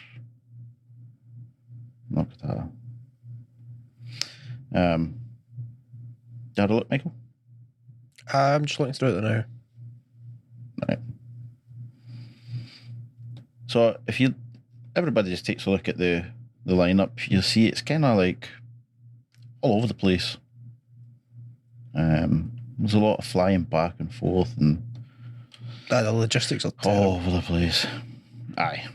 Not Qatar. You had a look, Michael? I'm just looking through it now. Right. So if everybody just takes a look at the lineup, you'll see it's kind of like all over the place. There's a lot of flying back and forth and the logistics are terrible. all over the place. Aye.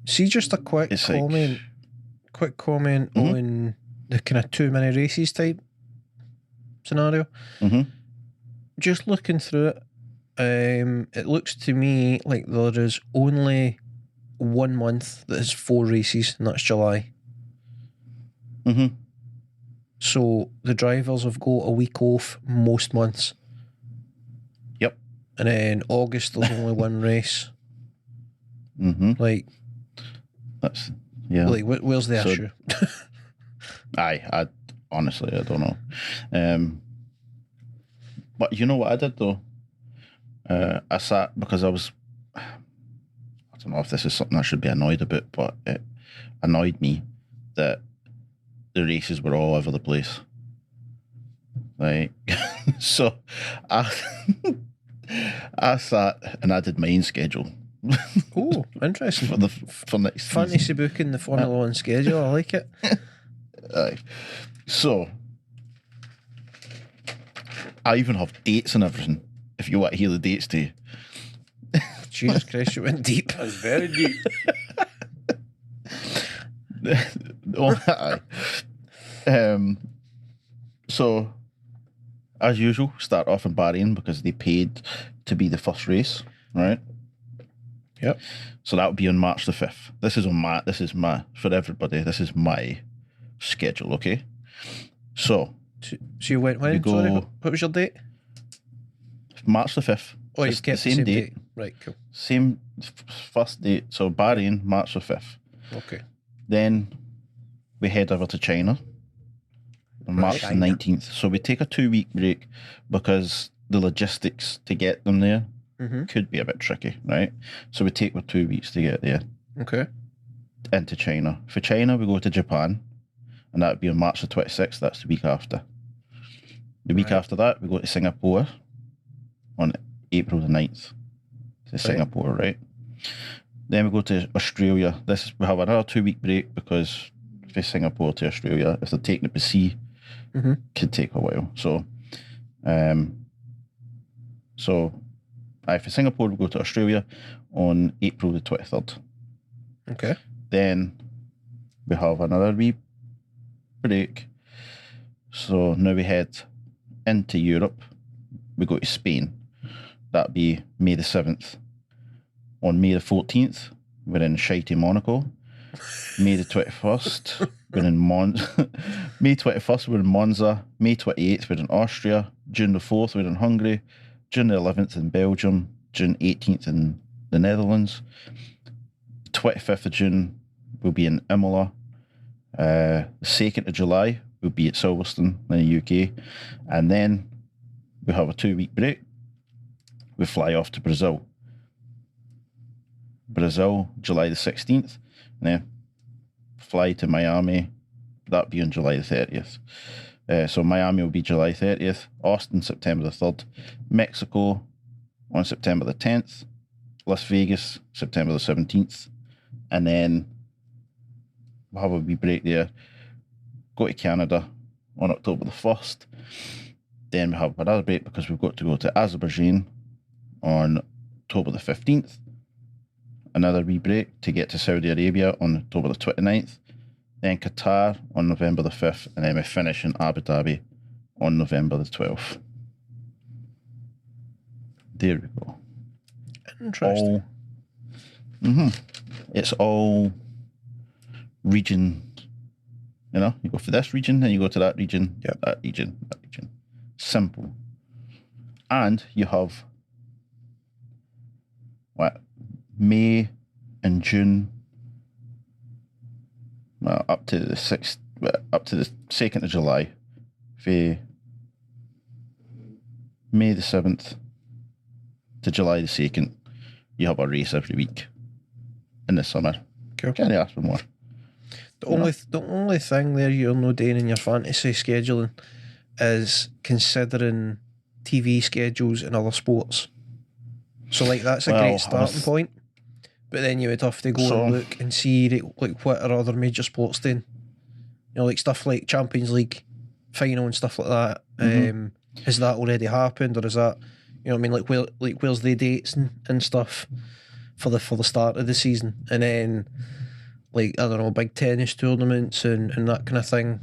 See, just a quick comment. Quick comment on the kind of too many races type scenario. Mm-hmm. Just looking through it, it looks to me like there is only 1 month that has 4 races, and that's July. Mm-hmm. So the drivers have got a week off most months. Yep. And then August there's only 1 race. Mm-hmm. Like, that's Like, where's the issue? I honestly I don't know. But you know what I did though? I sat because I don't know if this is something I should be annoyed about, but it annoyed me that the races were all over the place. Like, so I sat and I did my own schedule. Oh, interesting. for next fantasy season. booking the Formula One schedule. I like it. So I even have dates and everything. If you want to hear the dates too. Jesus Christ, you went deep. That's very deep. So, as usual, start off in Bahrain because they paid to be the first race, right? Yep. So that would be on March the 5th. This is for everybody, this is my schedule, okay? So you went when? Sorry, what was your date? March the 5th. Oh, you've kept the same date. Right, cool. Same first date. So Bahrain, March the 5th. Okay. Then we head over to China on March the 19th. So we take a 2-week break because the logistics to get them there could be a bit tricky, right? So we take 2 weeks to get there. Okay. Into China. For China, we go to Japan, and that would be on March the 26th. That's the week after. The week after that, we go to Singapore on April the 9th. To Singapore, right? Then we go to Australia. We have another 2-week break because from Singapore to Australia, if they're taking it by sea, could take a while. So, for Singapore, we go to Australia on April the 23rd. Okay. Then we have another wee break. So now we head into Europe. We go to Spain. That'd be May the 7th. On May the 14th, we're in shitey Monaco. May the 21st, we're in May 21st, we're in Monza. May 28th, we're in Austria. June the 4th, we're in Hungary. June the 11th in Belgium. June 18th in the Netherlands. 25th of June, we'll be in Imola. The 2nd of July, we'll be at Silverstone in the UK. And then we have a 2-week break. We fly off to Brazil. July the 16th. And then fly to Miami. That'll be on July the 30th. So Miami will be July 30th. Austin, September the 3rd. Mexico on September the 10th. Las Vegas, September the 17th. And then we'll have a wee break there. Go to Canada on October the 1st. Then we have another break because we've got to go to Azerbaijan on October the 15th. Another wee break to get to Saudi Arabia on October the 29th. Then Qatar on November the 5th. And then we finish in Abu Dhabi on November the 12th. There we go. Interesting. It's all region. You know, you go for this region, then you go to that region, that region, that region. Simple. And you have May and June, up to the 6th, up to the 2nd of July. For May the 7th to July the 2nd, you have a race every week in the summer. Cool. Can't ask for more. The only thing there you're not doing in your fantasy scheduling is considering TV schedules in other sports. So like that's a great starting point. But then you would have to go and look and see like what are other major sports doing. You know, like stuff like Champions League final and stuff like that. Has that already happened, or is that, you know what I mean, like where's the dates and stuff for the start of the season? And then like, I don't know, big tennis tournaments and that kind of thing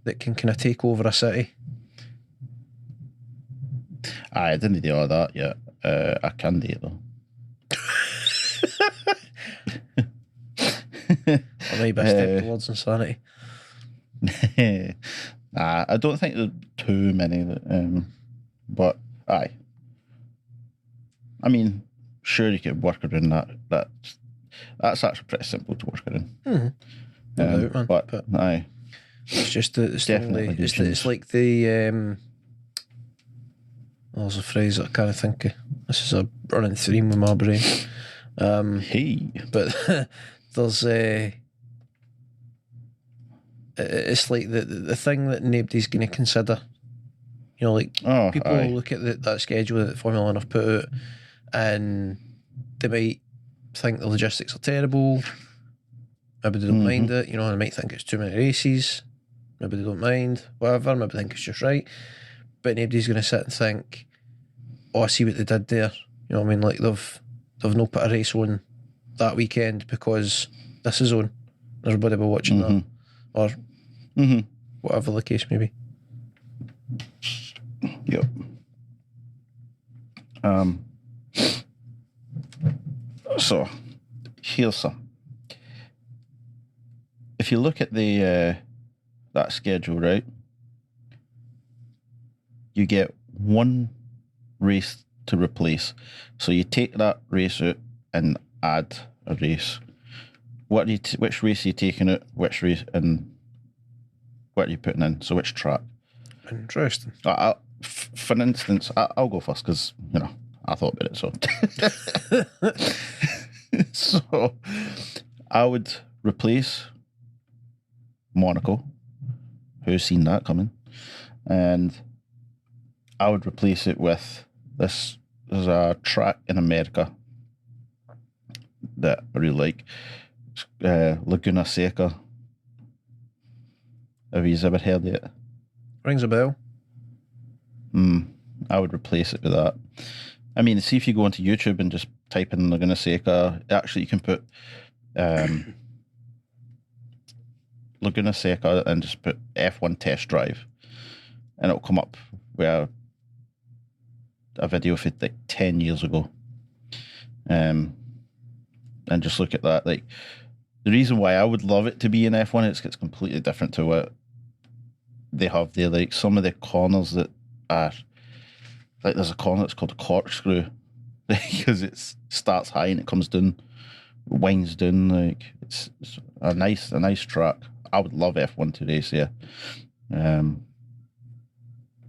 that can kind of take over a city. I didn't do all that yet. I can do it though. Or maybe I step towards insanity. I don't think there's too many. But aye. I mean, sure you could work around that. That's actually pretty simple to work around. No doubt, man. But aye. It's just that it's Definitely it's like the there's a phrase that I can't think of. This is a running theme with my brain. Hey. But there's it's like the thing that nobody's going to consider. You know, like people will look at that schedule that Formula One have put out, and they might think the logistics are terrible. Maybe they don't mind it. You know, they might think it's too many races. Maybe they don't mind. Whatever. Maybe they think it's just right. But nobody's going to sit and think, "Oh, I see what they did there." You know what I mean? Like they've not put a race on that weekend because this is on. Everybody will be watching that, or whatever the case may be. Yep. So here's some. If you look at the that schedule, right, you get one race to replace. So you take that race out and add a race. Which race are you taking out? Which race and what are you putting in? So which track? Interesting. For instance, I'll go first because you know I thought about it. So, so I would replace Monaco. Who's seen that coming? And I would replace it with this. There's a track in America that I really like. Laguna Seca. Have you ever heard of it? Rings a bell. I would replace it with that. I mean, see if you go onto YouTube and just type in Laguna Seca. Actually, you can put Laguna Seca and just put F1 test drive, and it'll come up with a video for like 10 years ago. And just look at that. Like the reason why I would love it to be in F1 is it's completely different to what they have there. Like some of the corners that are like there's a corner that's called a corkscrew because it starts high and it comes down, winds down. Like it's a nice track. I would love F1 to race here,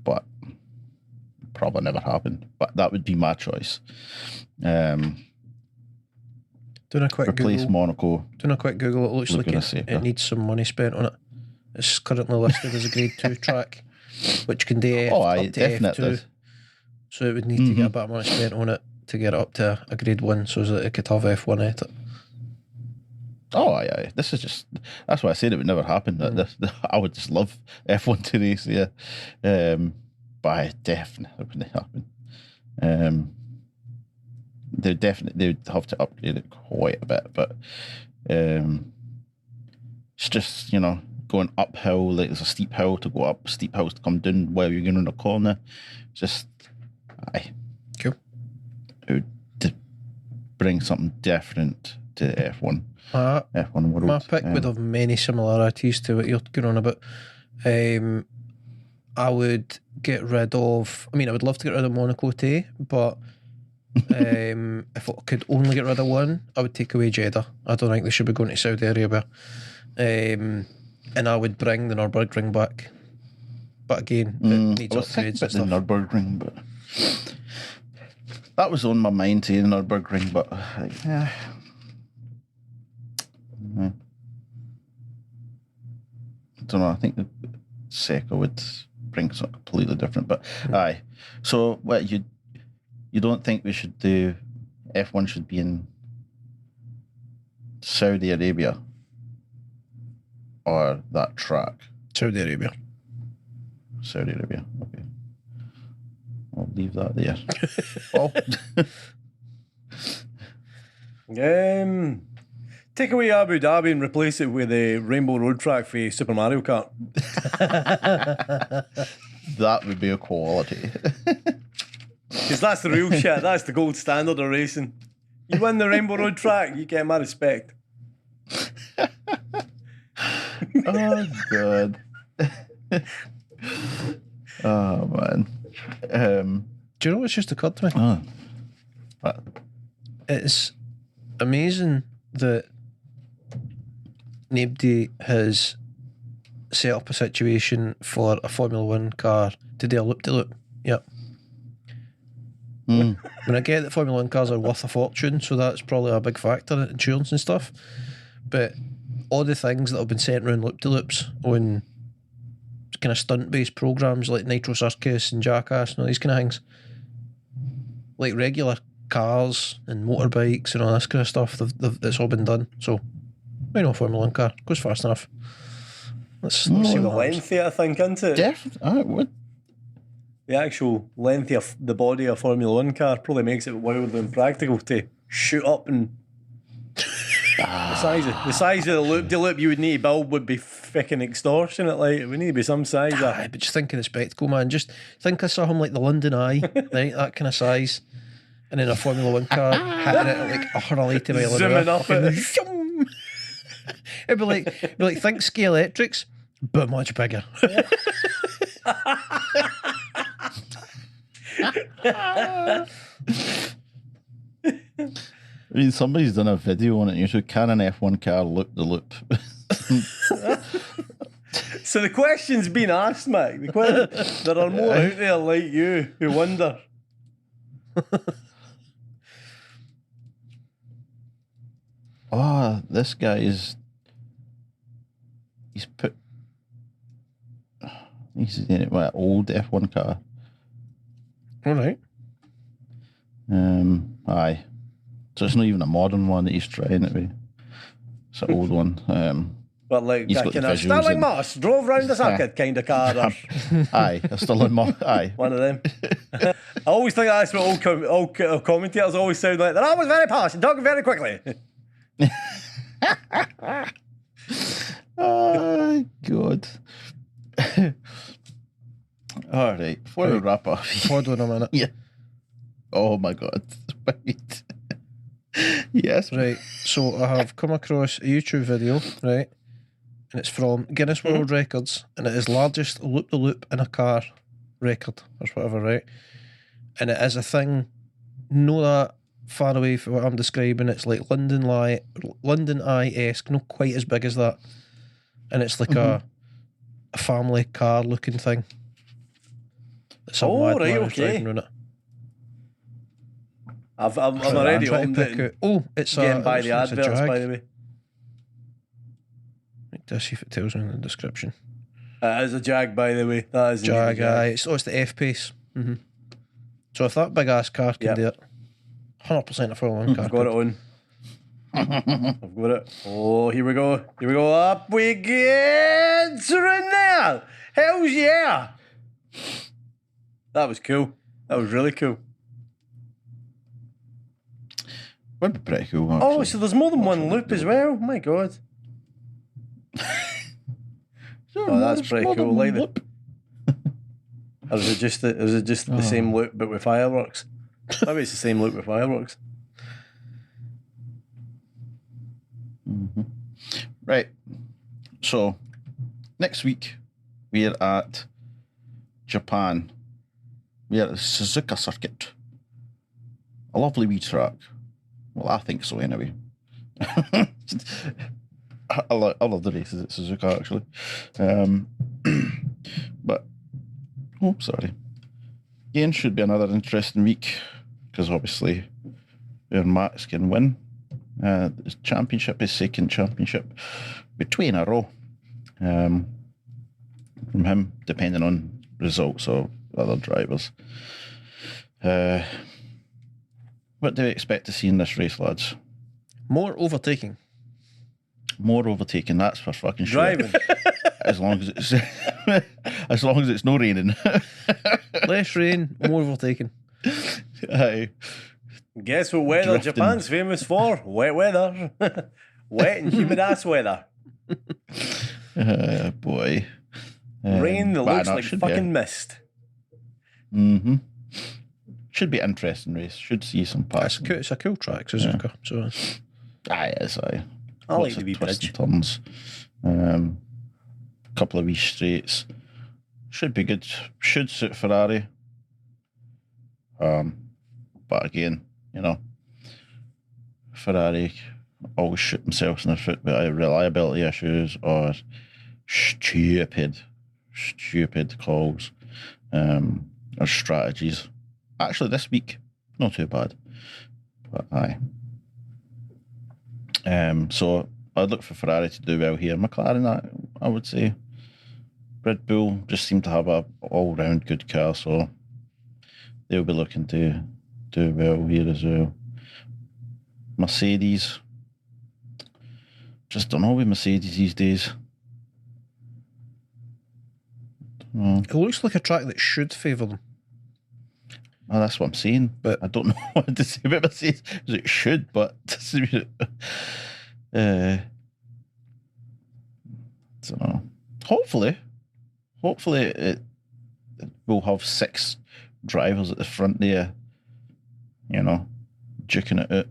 but probably never happen. But that would be my choice. Doing a quick Replace Google. Monaco. Doing a quick Google, it looks like Laguna it needs some money spent on it. It's currently listed as a grade 2 track, which can do up to definitely. F2. So it would need to get a bit of money spent on it to get it up to a grade 1 so that it could have F1 at it. Oh, aye. This is just, that's why I said it would never happen. I would just love F1 to race, yeah. But I definitely wouldn't happen. They'd have to upgrade it quite a bit, but it's just, going uphill, like there's a steep hill to go up, steep hills to come down while you're going around a corner. Just, Cool. It would bring something different to F1. F1 world. My pick would have many similarities to what you're going on about. I would get rid of, I would love to get rid of Monaco too, but if I could only get rid of one, I would take away Jeddah. I don't think they should be going to Saudi Arabia. And I would bring the Nürburgring back. But again, it needs upgrades and stuff. The Nürburgring, but that was on my mind too, the Nürburgring, but yeah. I don't know. I think the Seca would bring something completely different, but aye. So what you don't think we should do? F1 should be in Saudi Arabia or that track? Saudi Arabia. Saudi Arabia. Okay, I'll leave that there. Paul? Take away Abu Dhabi and replace it with a Rainbow Road track for Super Mario Kart. That would be a quality. Because that's the real shit. That's the gold standard of racing. You win the Rainbow Road track, you get my respect. Oh, God. Oh, man. Do you know what's just occurred to me? Oh. What? It's amazing that nobody has set up a situation for a Formula 1 car to do a loop-de-loop. Yep. When I get that Formula 1 cars are worth a fortune, so that's probably a big factor in insurance and stuff. But all the things that have been sent around loop-de-loops on kind of stunt-based programs like Nitro Circus and Jackass and all these kind of things, like regular cars and motorbikes and all this kind of stuff, it's all been done. So, why not Formula 1 car? Goes fast enough. Let's see The what happens. length of it, I think, isn't it? Definitely. What? The actual length of the body of a Formula 1 car probably makes it wildly impractical to shoot up, and the size of the loop-de-loop you would need to build would be fucking extortionate. Like, it would need to be some size. Aye, but just think of the spectacle, man. Just think of something like the London Eye, right? That kind of size. And then a Formula 1 car hitting it at like 180 mile an hour. Zooming up it. It'd be like think Ski Electrics, but much bigger. I mean, somebody's done a video on it. You should, can an F1 car loop the loop? So the question's been asked, Mike. There are more out there like you who wonder. Oh, this guy is. He's in it with an old F1 car. All right. Aye. So it's not even a modern one that he's trying it with. It's an old one. But like He's that got the kind of visuals Sterling and- Moss drove round the circuit kind of car. Or Aye, a Stirling Moss. Aye. one of them. I always think that's what all commentators always sound like. They're always very posh and talking very quickly. Oh, God. All right. Before we wrap up. Hold on a minute. Yeah. Oh, my God. Wait. Yes. Right. So I have come across a YouTube video, right? And it's from Guinness World Records, and it is largest loop-the-loop in a car record, or whatever, right? And it is a thing, no that far away from what I'm describing. It's like London Eye-esque, not quite as big as that. And it's like a family car looking thing. Oh, right, okay. I'm already on it. Oh, it's getting by the it's adverts, by the way. Let's see if it tells me in the description. It is a Jag, by the way. That is Jag, aye. It's the F-Pace. Mm-hmm. So if that big ass car can do it, 100% a full-on car. I've got it on. I've got it. Oh, here we go. Here we go. Up we get to it now. Hells yeah. That was cool. That was really cool. Would be pretty cool, actually. Oh, so there's more than one loop as well? My God. Oh, that's pretty cool. Like that. Or is it just the same loop but with fireworks? Maybe it's the same loop with fireworks. Mm-hmm. Right. So next week we're at Japan. We're at the Suzuka circuit. A lovely wee track. Well, I think so anyway. I love the races at Suzuka, actually. But, oh, sorry. Again, should be another interesting week, because obviously our Max can win. His championship, his second championship, between a row. From him, depending on results of other drivers. What do we expect to see in this race, lads? More overtaking. More overtaking, that's for fucking sure. Driving. As long as it's no raining. Less rain, more overtaking. Aye. Guess what weather Drifting. Japan's famous for? Wet weather. Wet and humid ass weather. Boy. Rain that looks no, like fucking mist. Mm-hmm. Should be an interesting race. Should see some passing. It's a cool track, Suzuka. So Aye, it is, aye. I like Lots the of wee twists bridge. and turns. Couple of wee straights. Should be good. Should suit Ferrari. But again, you know, Ferrari always shoot themselves in the foot with either reliability issues or stupid calls or strategies. Actually, this week, not too bad. But aye. So I'd look for Ferrari to do well here. McLaren, I would say. Red Bull just seem to have a all-round good car, so they'll be looking to do well here as well. Mercedes, just don't know with Mercedes these days. it looks like a track that should favour them. Well, that's what I'm saying, But I don't know what to say about Mercedes. It should, but I don't know. Hopefully it will have 6 drivers at the front there, you know, duking it out,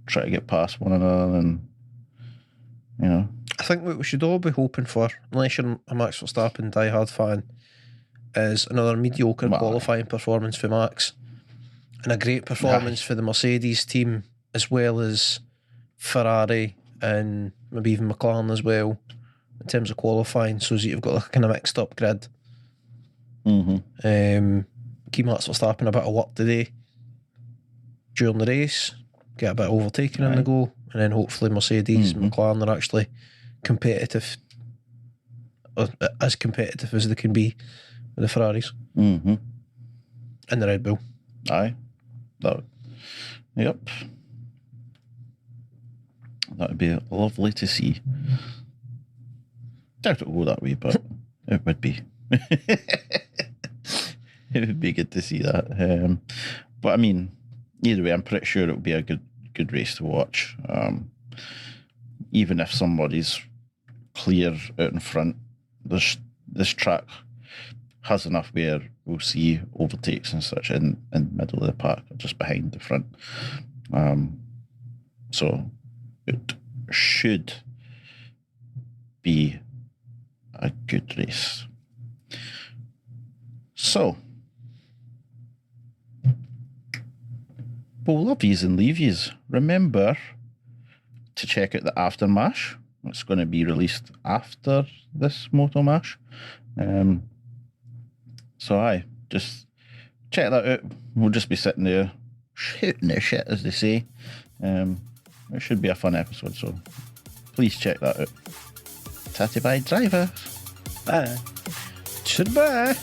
try to get past one another, and you know. I think what we should all be hoping for, unless you're a Max Verstappen diehard fan, is another mediocre qualifying performance for Max and a great performance for the Mercedes team, as well as Ferrari and maybe even McLaren as well, in terms of qualifying, so that you've got like a kind of mixed up grid. Keep Max Verstappen a bit of work today during the race, get a bit of overtaking on the go, and then hopefully Mercedes and McLaren are actually competitive, or as competitive as they can be with the Ferraris and the Red Bull. Aye. Yep. That would be lovely to see. Doubt it will go that way, but it would be. It would be good to see that. But I mean, either way, I'm pretty sure it will be a good race to watch. Even if somebody's clear out in front, this track has enough where we'll see overtakes and such in the middle of the pack, or just behind the front. So it should be a good race. So we'll love yous and leave yous. Remember to check out the After Mash. It's going to be released after this Moto Mash. So aye, just check that out. We'll just be sitting there shooting the shit, as they say. It should be a fun episode, so please check that out. Tattie by driver. Bye. Goodbye.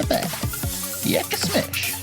Bye. Yucca smash.